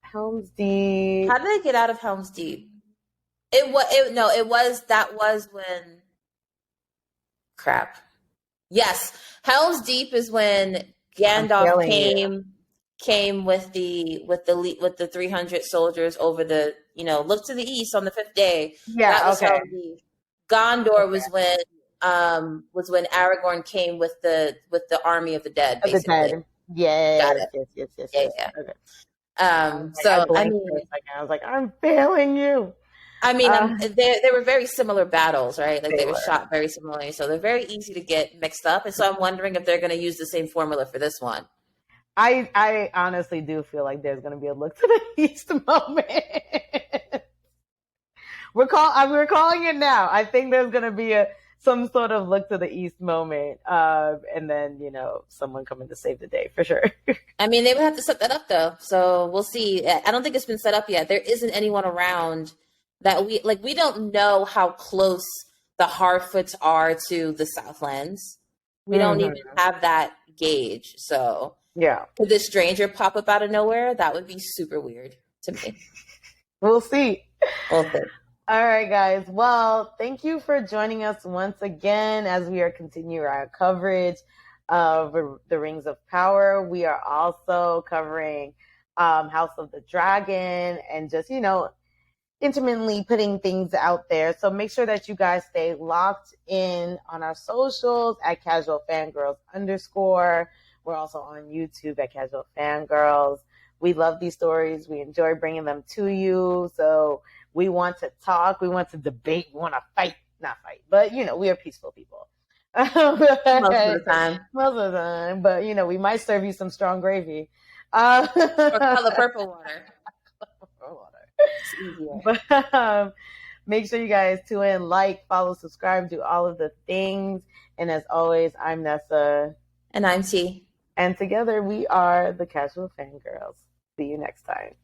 Helm's Deep. How did they get out of Helm's Deep? It was no, it was that was when crap. Yes, Helm's Deep is when I'm Gandalf telling you. came with the 300 soldiers over the look to the east on the fifth day. That Yeah. was Okay. Helm's Deep. Gondor Okay. was when Aragorn came with the army of the dead, Of the basically. dead. Yes. Got it. Yeah, Yes. yeah. Okay. I So blanked for a second. I was like, I'm failing you. they were very similar battles, right? Like They they were were. shot very similarly, so they're very easy to get mixed up. And so I'm wondering if they're going to use the same formula for this one. I honestly do feel like there's going to be a look to the east moment. we're calling it now. I think there's going to be some sort of look to the east moment, and then someone coming to save the day for sure. I mean, they would have to set that up though, so we'll see. I don't think it's been set up yet. There isn't anyone around that we don't know how close the Harfoots are to the Southlands. We don't even have that gauge. So Yeah, could this stranger pop up out of nowhere? That would be super weird to me. we'll see. We'll see. All right, guys. Well, thank you for joining us once again as we are continuing our coverage of the Rings of Power. We are also covering House of the Dragon and just, intimately putting things out there. So make sure that you guys stay locked in on our socials at Casual Fangirls _. We're also on YouTube at Casual Fangirls. We love these stories. We enjoy bringing them to you. So we want to talk. We want to debate. We want to fight. Not fight, but, we are peaceful people. Most of the time. Most of the time. But, we might serve you some strong gravy. Or color purple water. But make sure you guys tune in, like, follow, subscribe, do all of the things. And as always, I'm Nessa. And I'm T. And together we are the Casual Fangirls. See you next time.